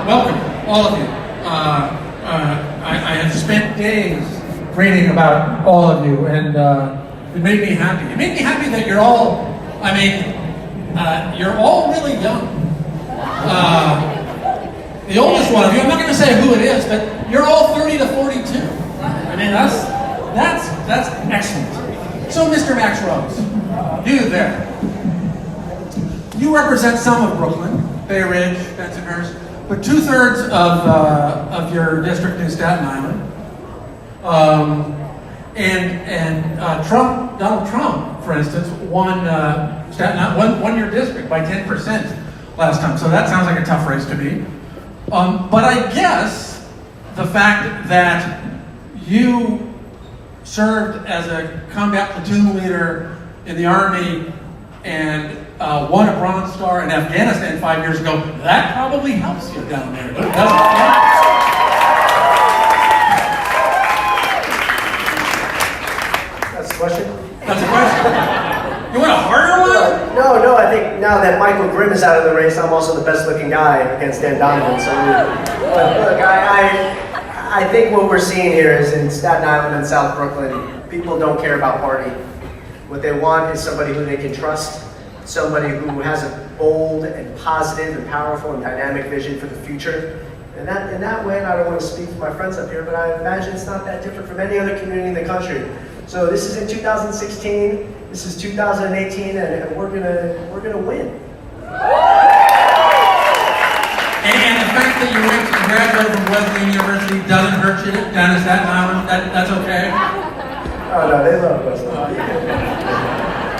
Welcome, all of you. I have spent days reading about all of you, and it made me happy. It made me happy that you're all, you're all really young. The oldest one of you, I'm not going to say who it is, but you're all 30 to 42. I mean, that's excellent. So, Mr. Max Rhodes, you there. You represent some of Brooklyn, Bay Ridge, Bensonhurst, but 2/3 of your district is Staten Island. Donald Trump, for instance, won Staten Island, won your district by 10% last time. So that sounds like a tough race to beat. But I guess the fact that you served as a combat platoon leader in the Army and won a Bronze Star in Afghanistan 5 years ago, that probably helps you down there. Doesn't it? That's a question? That's a question. You want a harder one? No, I think now that Michael Grimm is out of the race, I'm also the best looking guy against Dan Donovan. So, look, I think what we're seeing here is in Staten Island and South Brooklyn, people don't care about party. What they want is somebody who they can trust, somebody who has a bold and positive and powerful and dynamic vision for the future. And in that way, and I don't want to speak for my friends up here, but I imagine it's not that different from any other community in the country. So this is in 2016, this is 2018, and we're gonna win. And the fact that you went to graduate from Wesleyan University doesn't hurt you down in Staten Island. That's okay. Oh no, they love Wesleyan.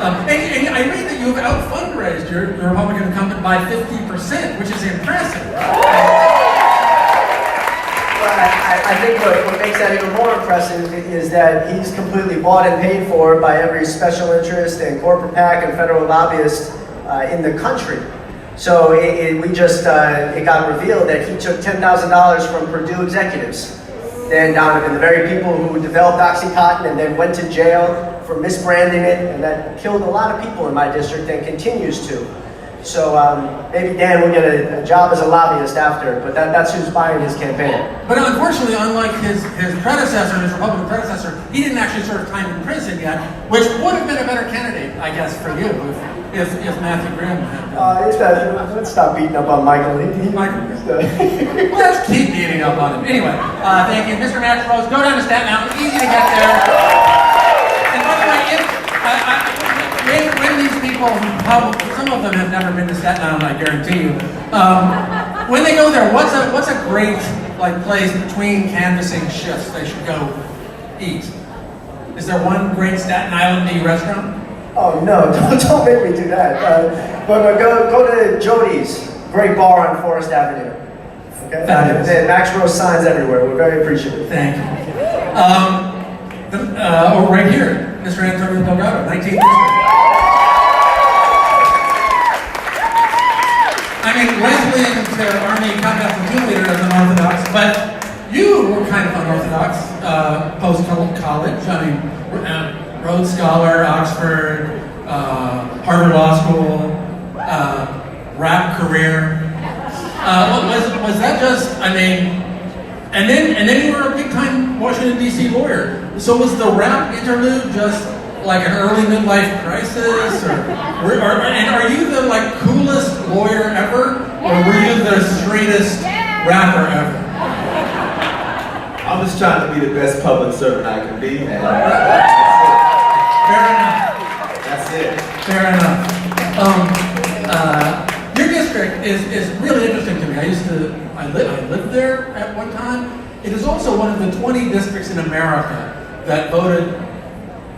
And I read that you've out-fundraised your Republican incumbent by 50%, which is impressive. I think what makes that even more impressive is that he's completely bought and paid for by every special interest and corporate PAC and federal lobbyist in the country. So it got revealed that he took $10,000 from Purdue executives, Dan Donovan, the very people who developed OxyContin and then went to jail for misbranding it, and that killed a lot of people in my district and continues to. So maybe Dan will get a job as a lobbyist after, but that's who's buying his campaign. But unfortunately, unlike his predecessor, his Republican predecessor, he didn't actually serve time in prison yet, which would have been a better candidate, I guess, for you if Matthew Graham had. Let's stop beating up on Michael. Let's keep beating up on him. Anyway, thank you. Mr. Max Rhodes, go down to Staten Island. Easy to get there. And by the way, when these people, some of them have never been to Staten Island, I guarantee you, when they go there, what's a great place between canvassing shifts they should go eat? Is there one great Staten Island restaurant? Oh no, don't make me do that. But go to Jody's, great bar on Forest Avenue. Okay? Fabulous. And Max Rose signs everywhere. We're very appreciative. Thank you. Right here, Mr. Antonio Delgado, 19th District. I mean, Wesleyan to Army combat platoon leader as unorthodox, but you were kind of unorthodox post-college. I mean, Rhodes Scholar, Oxford, Harvard Law School, rap career. Was that just? I mean, and then you were a big-time Washington D.C. lawyer. So was the rap interlude just like an early midlife crisis, and are you the coolest lawyer ever, or were you the straightest rapper ever? I'm just trying to be the best public servant I can be, man. Fair enough. That's it. Fair enough. Your district is really interesting to me. I lived there at one time. It is also one of the 20 districts in America that voted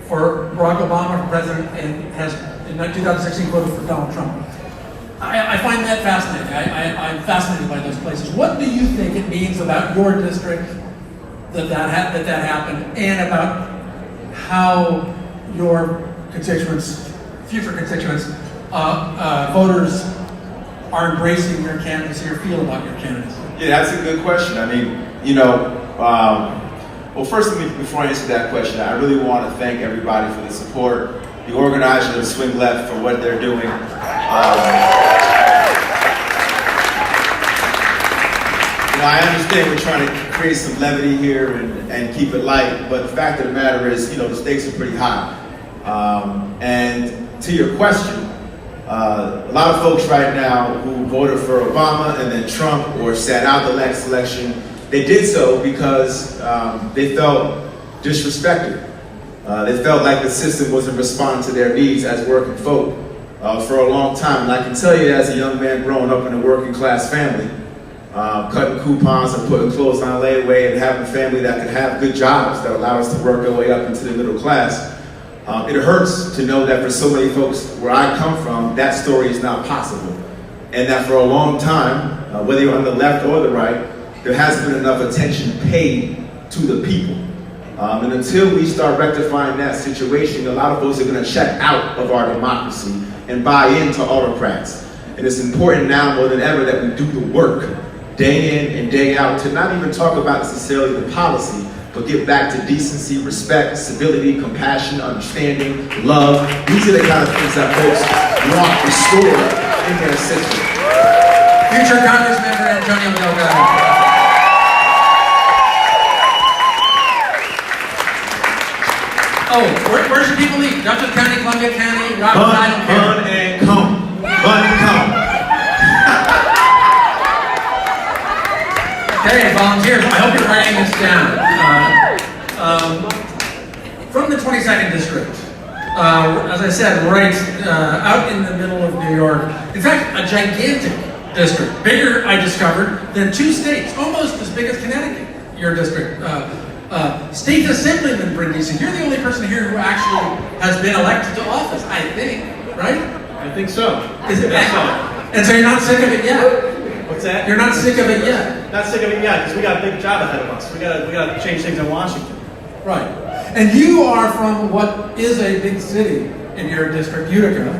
for Barack Obama for president and has in 2016 voted for Donald Trump. I find that fascinating. I'm fascinated by those places. What do you think it means about your district that happened, and about how your constituents, future constituents, voters are embracing your candidacy or feel about your candidacy? Yeah, that's a good question. I mean, well, first, before I answer that question, I really want to thank everybody for the support, the organizers of Swing Left for what they're doing. I understand we're trying to create some levity here and keep it light, but the fact of the matter is, the stakes are pretty high. And to your question, a lot of folks right now who voted for Obama and then Trump or sat out the next election, they did so because they felt disrespected. They felt like the system wasn't responding to their needs as working folk for a long time. And I can tell you, as a young man growing up in a working class family, cutting coupons and putting clothes on layaway and having a family that could have good jobs that allow us to work our way up into the middle class, it hurts to know that for so many folks where I come from, that story is not possible. And that for a long time, whether you're on the left or the right, there hasn't been enough attention paid to the people. And until we start rectifying that situation, a lot of folks are going to check out of our democracy and buy into autocrats. And it's important now more than ever that we do the work day in and day out to not even talk about necessarily the policy, but get back to decency, respect, civility, compassion, understanding, love. These are the kind of things that folks want restored in their system. Future Congressmember Antonio Delgado. Oh, where should people eat? Dutchess County, Columbia County, Rockland, I don't care. Bun and comb. Bun and comb. Okay, volunteers, I hope you're writing this down. From the 22nd District, as I said, right out in the middle of New York. In fact, a gigantic district, bigger, I discovered, than 2 states, almost as big as Connecticut, your district. State Assemblyman Brindisi, you're the only person here who actually has been elected to office, I think, right? I think so. Is it that? And so you're not sick of it yet? What's that? You're not sick of it yet? Not sick of it yet, because we got a big job ahead of us. We got to change things in Washington. Right. And you are from what is a big city in your district, Utica.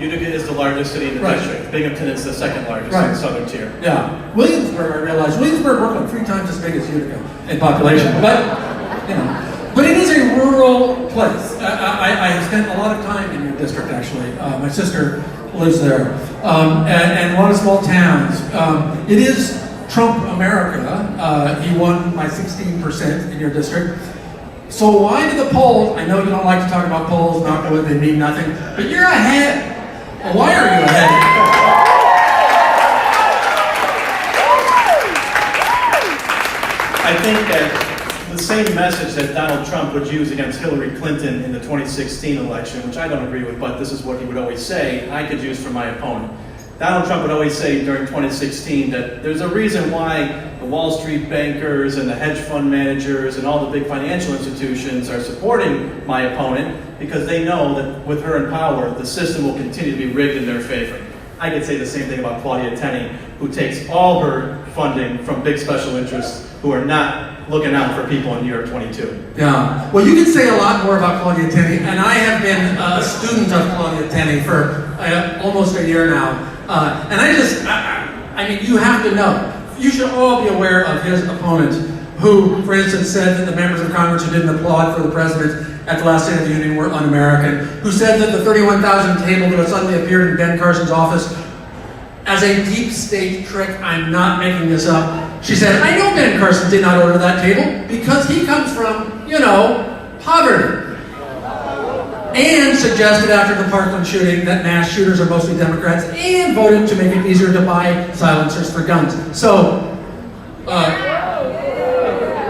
Utica is the largest city in the district. Binghamton is the second largest in the southern tier. Yeah. Williamsburg, I realize, Brooklyn, 3 times as big as Utica in population. But it is a rural place. I have spent a lot of time in your district, actually. My sister lives there. And a lot of small towns. It is Trump America. He won by 16% in your district. So why do the polls, I know you don't like to talk about polls, not good, they mean nothing, but you're ahead. Well, why are you ahead? I think that the same message that Donald Trump would use against Hillary Clinton in the 2016 election, which I don't agree with, but this is what he would always say, I could use for my opponent. Donald Trump would always say during 2016 that there's a reason why the Wall Street bankers and the hedge fund managers and all the big financial institutions are supporting my opponent, because they know that with her in power, the system will continue to be rigged in their favor. I could say the same thing about Claudia Tenney, who takes all her funding from big special interests who are not looking out for people in New York 22. Yeah. Well, you can say a lot more about Claudia Tenney, and I have been a student of Claudia Tenney for almost a year now. And I mean, you have to know. You should all be aware of his opponent, who, for instance, said that the members of Congress who didn't applaud for the president at the last State of the Union were un-American, who said that the 31,000 table that suddenly appeared in Ben Carson's office as a deep state trick. I'm not making this up. She said, I know Ben Carson did not order that table because he comes from, poverty. And suggested after the Parkland shooting that mass shooters are mostly Democrats, and voted to make it easier to buy silencers for guns. So,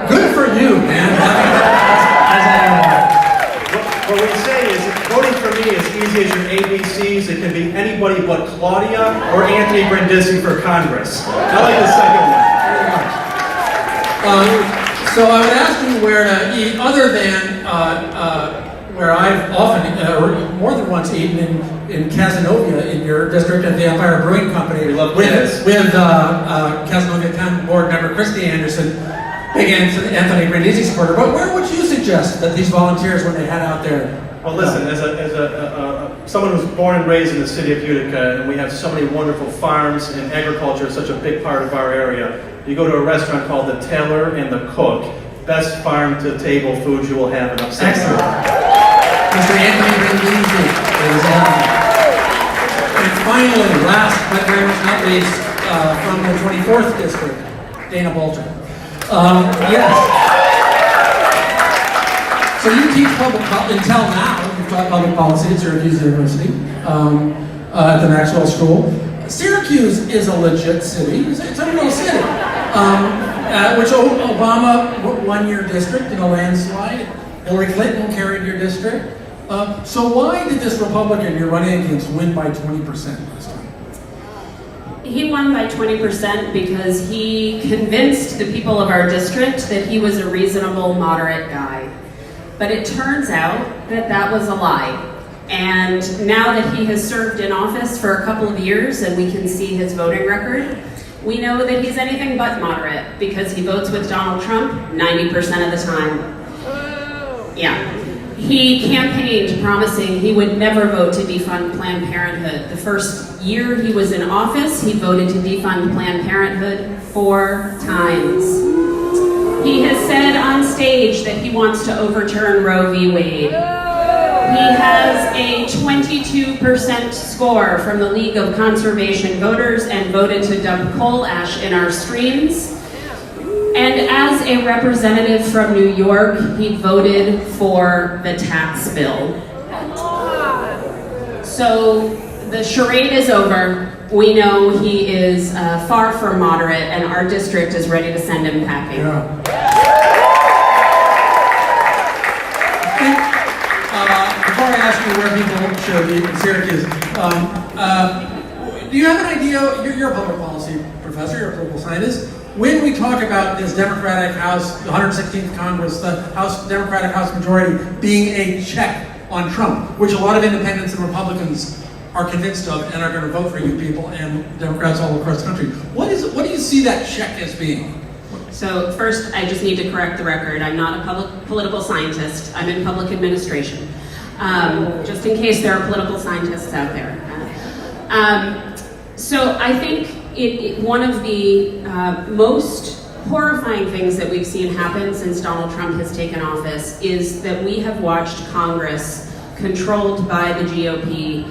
good for you, man. What we say is, voting for me is easy as your ABCs. It can be anybody but Claudia or Anthony Brindisi for Congress. I like the second one. So I would ask you where to eat, other than where I've often, or more than once eaten in Casanova in your district at the Empire Brewing Company. We love with Guinness. Casanova Town Board member Christy Anderson, big Anthony Brindisi supporter. But where would you suggest that these volunteers, when they head out there? Well, listen, as someone who's born and raised in the city of Utica, and we have so many wonderful farms, and agriculture is such a big part of our area. You go to a restaurant called the Tailor and the Cook, best farm-to-table food you will have in upstate. Excellent. Mr. Anthony Brindisi is and finally, last but very much not least, from the 24th district, Dana Balter. Yes. So you teach public policy, until now, you've taught public policy at Syracuse University, at the Maxwell School. Syracuse is a legit city, it's a real city, which Obama won your district in a landslide. Hillary Clinton carried your district. So why did this Republican you're running against win by 20% this time? He won by 20% because he convinced the people of our district that he was a reasonable, moderate guy. But it turns out that that was a lie. And now that he has served in office for a couple of years and we can see his voting record, we know that he's anything but moderate because he votes with Donald Trump 90% of the time. Yeah. He campaigned promising he would never vote to defund Planned Parenthood. The first year he was in office, he voted to defund Planned Parenthood 4 times. He has said on stage that he wants to overturn Roe v. Wade. He has a 22% score from the League of Conservation Voters and voted to dump coal ash in our streams. And as a representative from New York, he voted for the tax bill. So the charade is over. We know he is far from moderate, and our district is ready to send him packing. Yeah. Before I ask you where people should be in Syracuse, do you have an idea, you're a public policy professor, you're a political scientist, when we talk about this Democratic House, the 116th Congress, the Democratic House majority being a check on Trump, which a lot of independents and Republicans are convinced of and are going to vote for you people and Democrats all across the country, what do you see that check as being? So first, I just need to correct the record. I'm not a political scientist. I'm in public administration. Just in case there are political scientists out there. So I think one of the most horrifying things that we've seen happen since Donald Trump has taken office is that we have watched Congress, controlled by the GOP,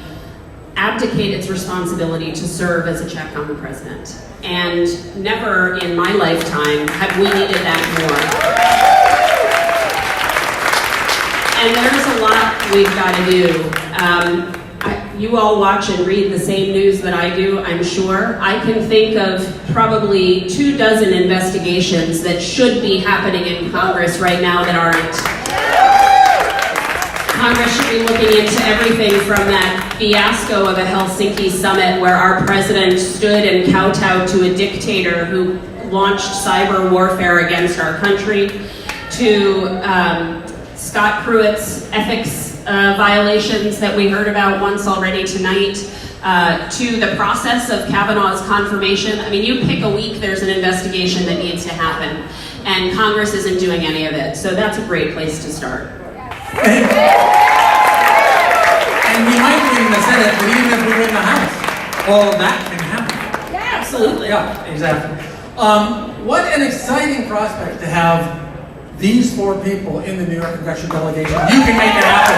abdicate its responsibility to serve as a check on the president. And never in my lifetime have we needed that more. And there's a lot we've got to do. You all watch and read the same news that I do, I'm sure. I can think of probably 24 investigations that should be happening in Congress right now that aren't. Congress should be looking into everything from that fiasco of a Helsinki summit where our president stood and kowtowed to a dictator who launched cyber warfare against our country, to Scott Pruitt's ethics violations that we heard about once already tonight, to the process of Kavanaugh's confirmation. I mean, you pick a week, there's an investigation that needs to happen, and Congress isn't doing any of it. So that's a great place to start. And we might win the Senate, but even if we win the House, all of that can happen. Yeah, absolutely. Yeah, exactly. What an exciting prospect to have these 4 people in the New York Congressional Delegation. You can make it happen.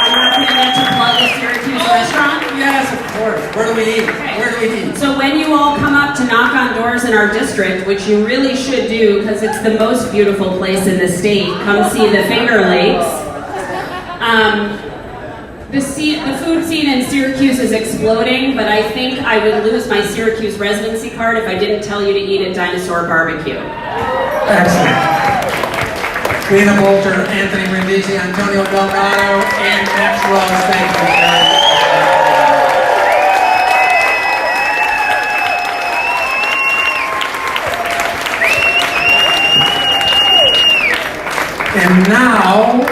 I'm not going to get to plug the Syracuse restaurant. Yes, of course. Where do we eat? Okay. Where do we eat? So when you all come up to knock on doors in our district, which you really should do because it's the most beautiful place in the state, come see the Finger Lakes. The food scene in Syracuse is exploding, but I think I would lose my Syracuse residency card if I didn't tell you to eat at Dinosaur Barbecue. Excellent. Dana Balter, Anthony Brindisi, Antonio Delgado, and Max Rose. Thank you, guys. And now,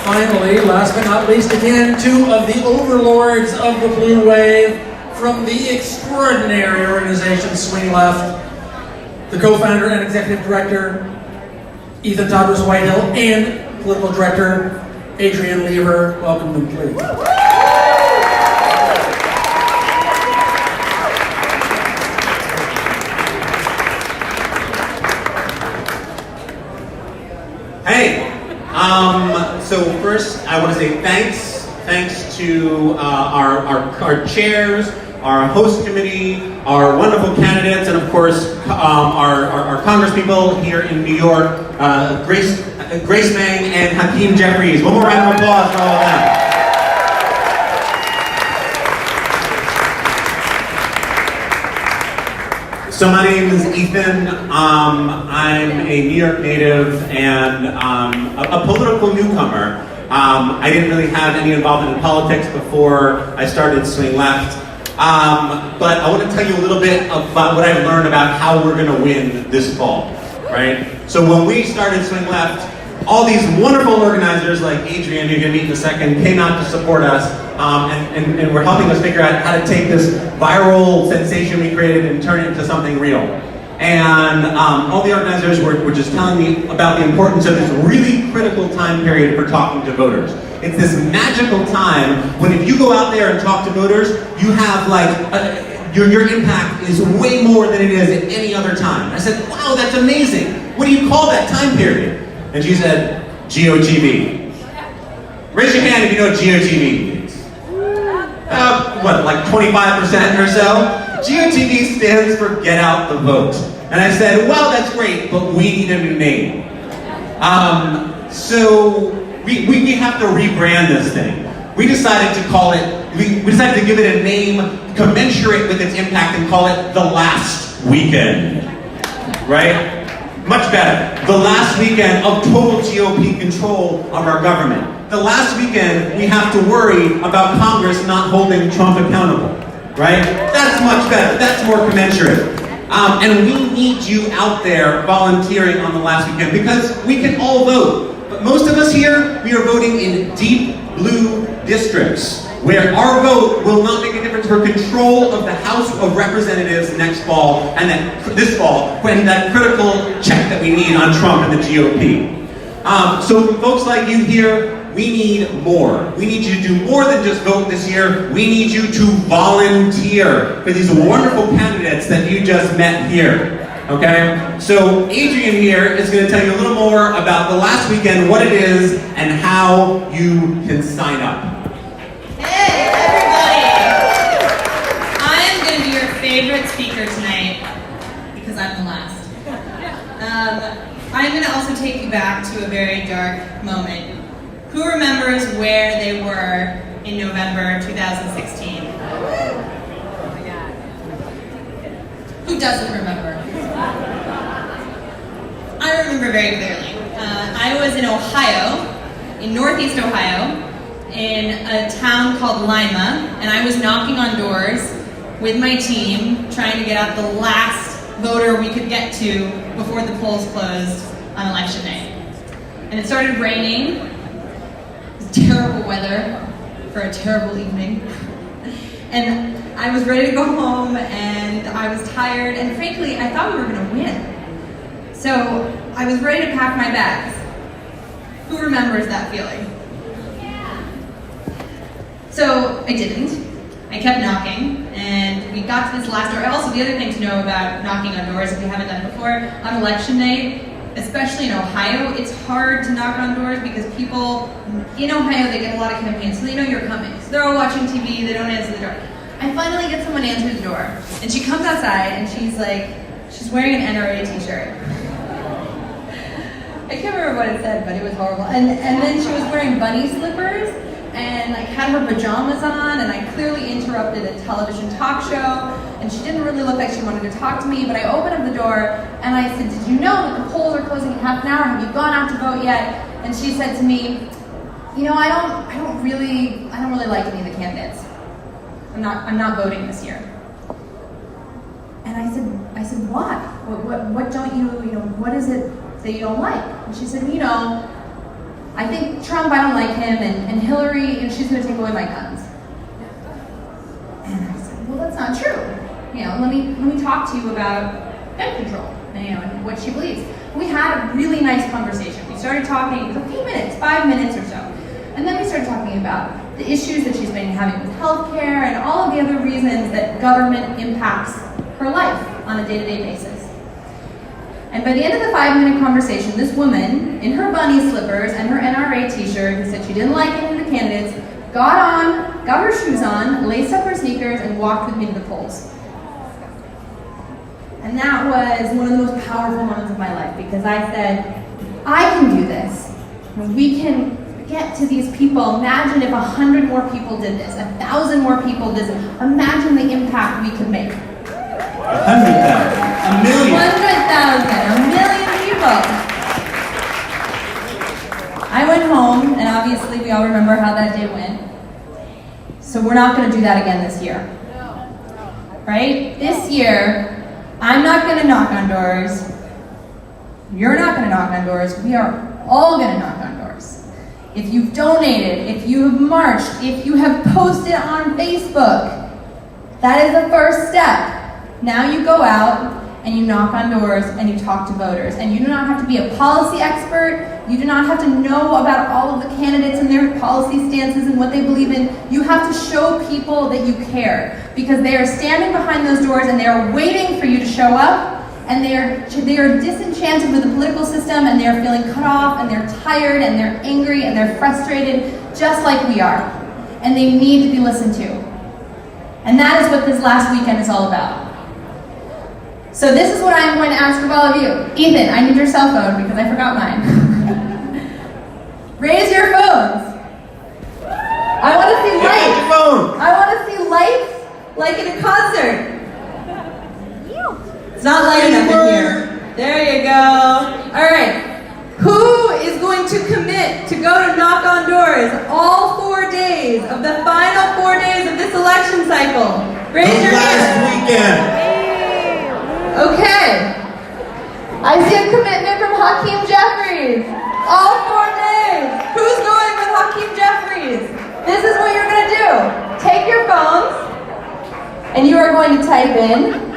finally, last but not least, again, two of the overlords of the Blue Wave from the extraordinary organization Swing Left, the co-founder and executive director, Ethan Todros Whitehill, and political director, Adrian Lever. Welcome them, please. Hey, so first I want to say thanks to our chairs, our host committee, our wonderful candidates, and of course our congresspeople here in New York, Grace Meng and Hakeem Jeffries. One more round of applause for all of them. So my name is Ethan. I'm a New York native and a political newcomer. I didn't really have any involvement in politics before I started Swing Left. But I want to tell you a little bit about what I've learned about how we're going to win this fall, right? So when we started Swing Left, all these wonderful organizers like Adrian, who you're going to meet in a second, came out to support us and were helping us figure out how to take this viral sensation we created and turn it into something real. And all the organizers were just telling me about the importance of this really critical time period for talking to voters. It's this magical time when if you go out there and talk to voters, you have your impact is way more than it is at any other time. I said, wow, that's amazing. What do you call that time period? And she said, GOTV. Raise your hand if you know what GOTV means. Like 25% or so? GOTV stands for Get Out the Vote. And I said, well, that's great, but we need a new name. So we have to rebrand this thing. We decided to call it, we decided to give it a name commensurate with its impact and call it The Last Weekend. Right? Much better. The last weekend of total GOP control of our government. The last weekend we have to worry about Congress not holding Trump accountable. Right? That's much better. That's more commensurate. And we need you out there volunteering on the last weekend because we can all vote. But most of us here, we are voting in deep blue districts where our vote will not make a difference for control of the House of Representatives next fall and this fall when that critical check that we need on Trump and the GOP. So from folks like you here, we need more. We need you to do more than just vote this year. We need you to volunteer for these wonderful candidates that you just met here. Okay? So Adrian here is going to tell you a little more about the last weekend, what it is, and how you can sign up. Hey, everybody! I'm going to be your favorite speaker tonight because I'm the last. I'm going to also take you back to a very dark moment. Who remembers where they were in November 2016? Who doesn't remember? I remember very clearly. I was in Ohio, in Northeast Ohio, in a town called Lima, and I was knocking on doors with my team, trying to get out the last voter we could get to before the polls closed on election day. And it started raining. It was terrible weather for a terrible evening. And I was ready to go home, and I was tired, and frankly, I thought we were going to win. So I was ready to pack my bags. Who remembers that feeling? So I didn't. I kept knocking, and we got to this last door. Also, the other thing to know about knocking on doors, if you haven't done it before, on election day, especially in Ohio, it's hard to knock on doors because people in Ohio, they get a lot of campaigns, so they know you're coming. So they're all watching TV, they don't answer the door. I finally get someone to answer the door, and she comes outside, and she's wearing an NRA t-shirt. I can't remember what it said, but it was horrible. And then she was wearing bunny slippers, and like had her pajamas on, and I clearly interrupted a television talk show, and she didn't really look like she wanted to talk to me, but I opened up the door and I said, did you know that the polls are closing in half an hour? Have you gone out to vote yet? And she said to me, you know, I don't really like any of the candidates. I'm not voting this year. And I said, why? What don't you know, what is it that you don't like? And she said, you know, I think Trump, I don't like him, and Hillary, you know, she's gonna take away my guns. And I said, well, that's not true. You know, let me talk to you about gun control, you know, and what she believes. We had a really nice conversation. We started talking, it was a few minutes, 5 minutes or so. And then we started talking about the issues that she's been having with healthcare and all of the other reasons that government impacts her life on a day-to-day basis. And by the end of the 5-minute conversation, this woman, in her bunny slippers and her NRA t-shirt, who said she didn't like any of the candidates, got her shoes on, laced up her sneakers, and walked with me to the polls. And that was one of the most powerful moments of my life, because I said, I can do this. We can get to these people. Imagine if 100 more people did this, 1,000 more people did this. Imagine the impact we could make. 100,000, a million. 100,000, a million people. I went home, and obviously we all remember how that day went. So we're not going to do that again this year. Right? This year, I'm not going to knock on doors. You're not going to knock on doors. We are all going to knock on doors. If you've donated, if you have marched, if you have posted on Facebook, that is the first step. Now you go out and you knock on doors and you talk to voters. And you do not have to be a policy expert. You do not have to know about all of the candidates and their policy stances and what they believe in. You have to show people that you care, because they are standing behind those doors and they are waiting for you to show up. And they are disenchanted with the political system, and they are feeling cut off, and they're tired, and they're angry, and they're frustrated, just like we are. And they need to be listened to. And that is what this last weekend is all about. So this is what I'm going to ask of all of you. Ethan, I need your cell phone because I forgot mine. Raise your phones. I want to see lights. I want to see lights like in a concert. It's not light enough in here. There you go. All right. Who is going to commit to go to knock on doors all 4 days of the final 4 days of this election cycle? Raise your hand. Last weekend. Okay. I see a commitment from Hakeem Jeffries. All 4 days. Who's going with Hakeem Jeffries? This is what you're going to do. Take your phones, and you are going to type in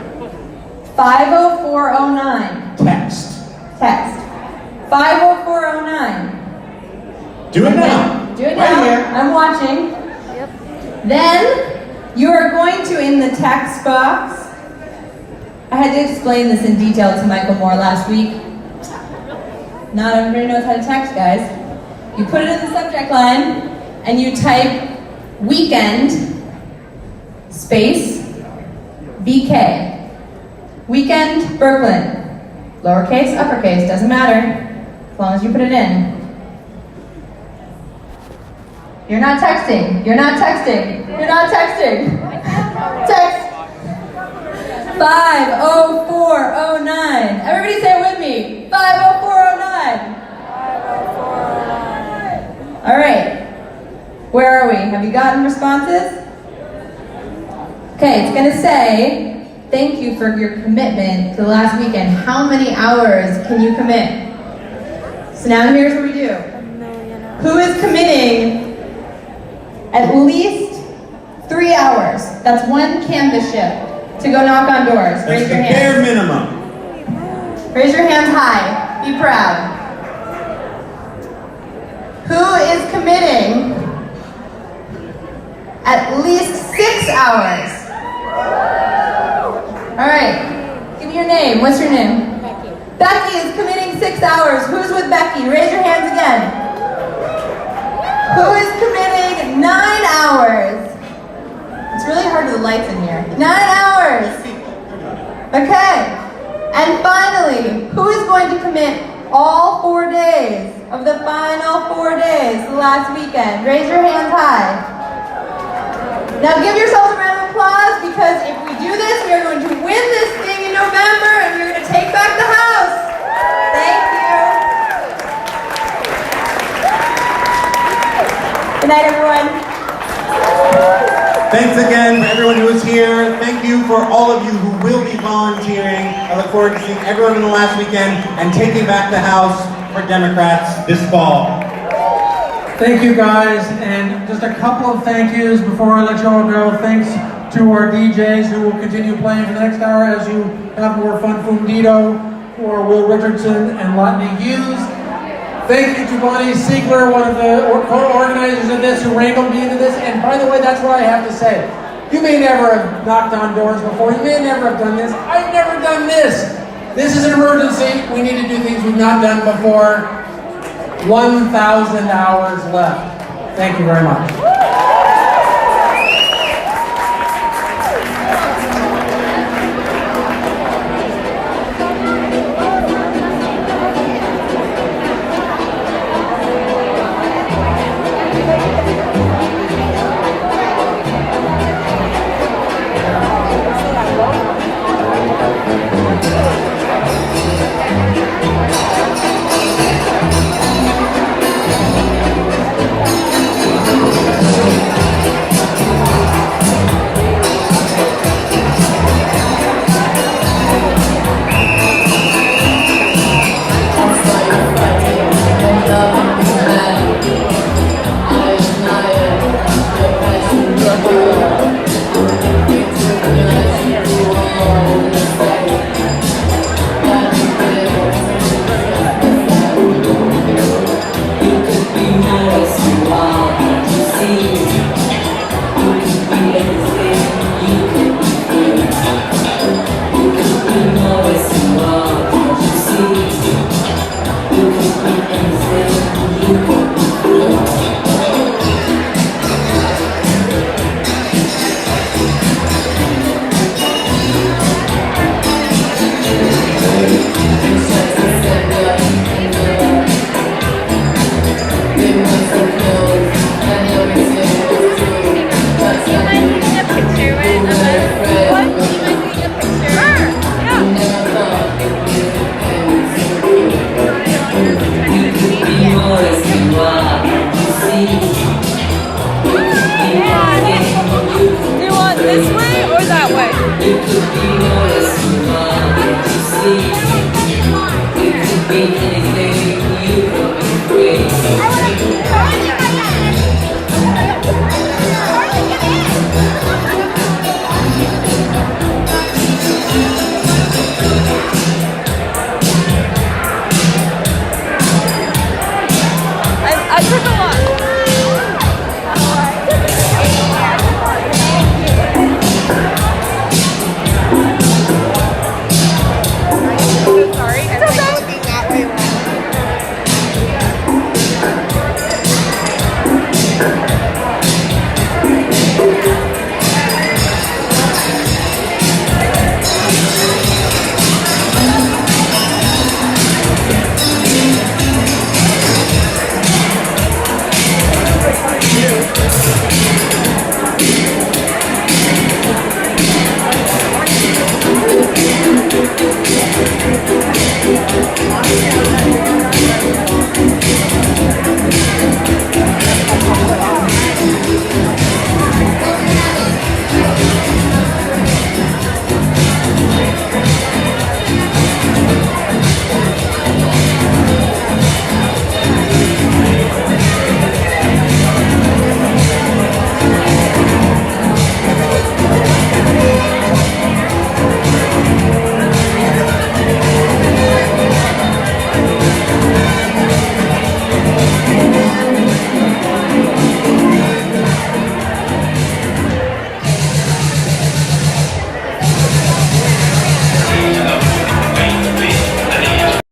50409. Text. 50409. Do it now. Do it right now. Here. I'm watching. Then you are going to, in the text box, I had to explain this in detail to Michael Moore last week. Not everybody knows how to text, guys. You put it in the subject line, and you type weekend space BK. Weekend Brooklyn. Lowercase, uppercase, doesn't matter, as long as you put it in. You're not texting. You're not texting. You're not texting. Text 50409. Everybody say it with me. 50409. 50409. All right. Where are we? Have you gotten responses? Okay, it's going to say, thank you for your commitment to the last weekend. How many hours can you commit? So now here's what we do. Who is committing at least 3 hours? That's one canvas shift to go knock on doors. That's Raise the your bare hands. minimum. Raise your hands high. Be proud. Who is committing at least 6 hours? All right. Give me your name. What's your name? Becky. Becky is committing 6 hours. Who's with Becky? Raise your hands again. Who is committing 9 hours? It's really hard with the lights in here. 9 hours. Okay. And finally, who is going to commit all 4 days of the final 4 days, the last weekend? Raise your hands high. Now give yourselves a round of applause, because if we do this, we are going to win this thing in November and we're going to take back the house. Thank you. Good night, everyone. Thanks again for everyone who is here. Thank you for all of you who will be volunteering. I look forward to seeing everyone in the last weekend and taking back the House for Democrats this fall. Thank you guys, and just a couple of thank yous before I let you all go. Thanks to our DJs who will continue playing for the next hour as you have more fun. Fundido, for Will Richardson and Lotney Hughes. Thank you to Bonnie Siegler, one of the co-organizers of this, who wrangled me into this. And by the way, that's what I have to say. You may never have knocked on doors before. You may never have done this. I've never done this. This is an emergency. We need to do things we've not done before. 1,000 hours left. Thank you very much.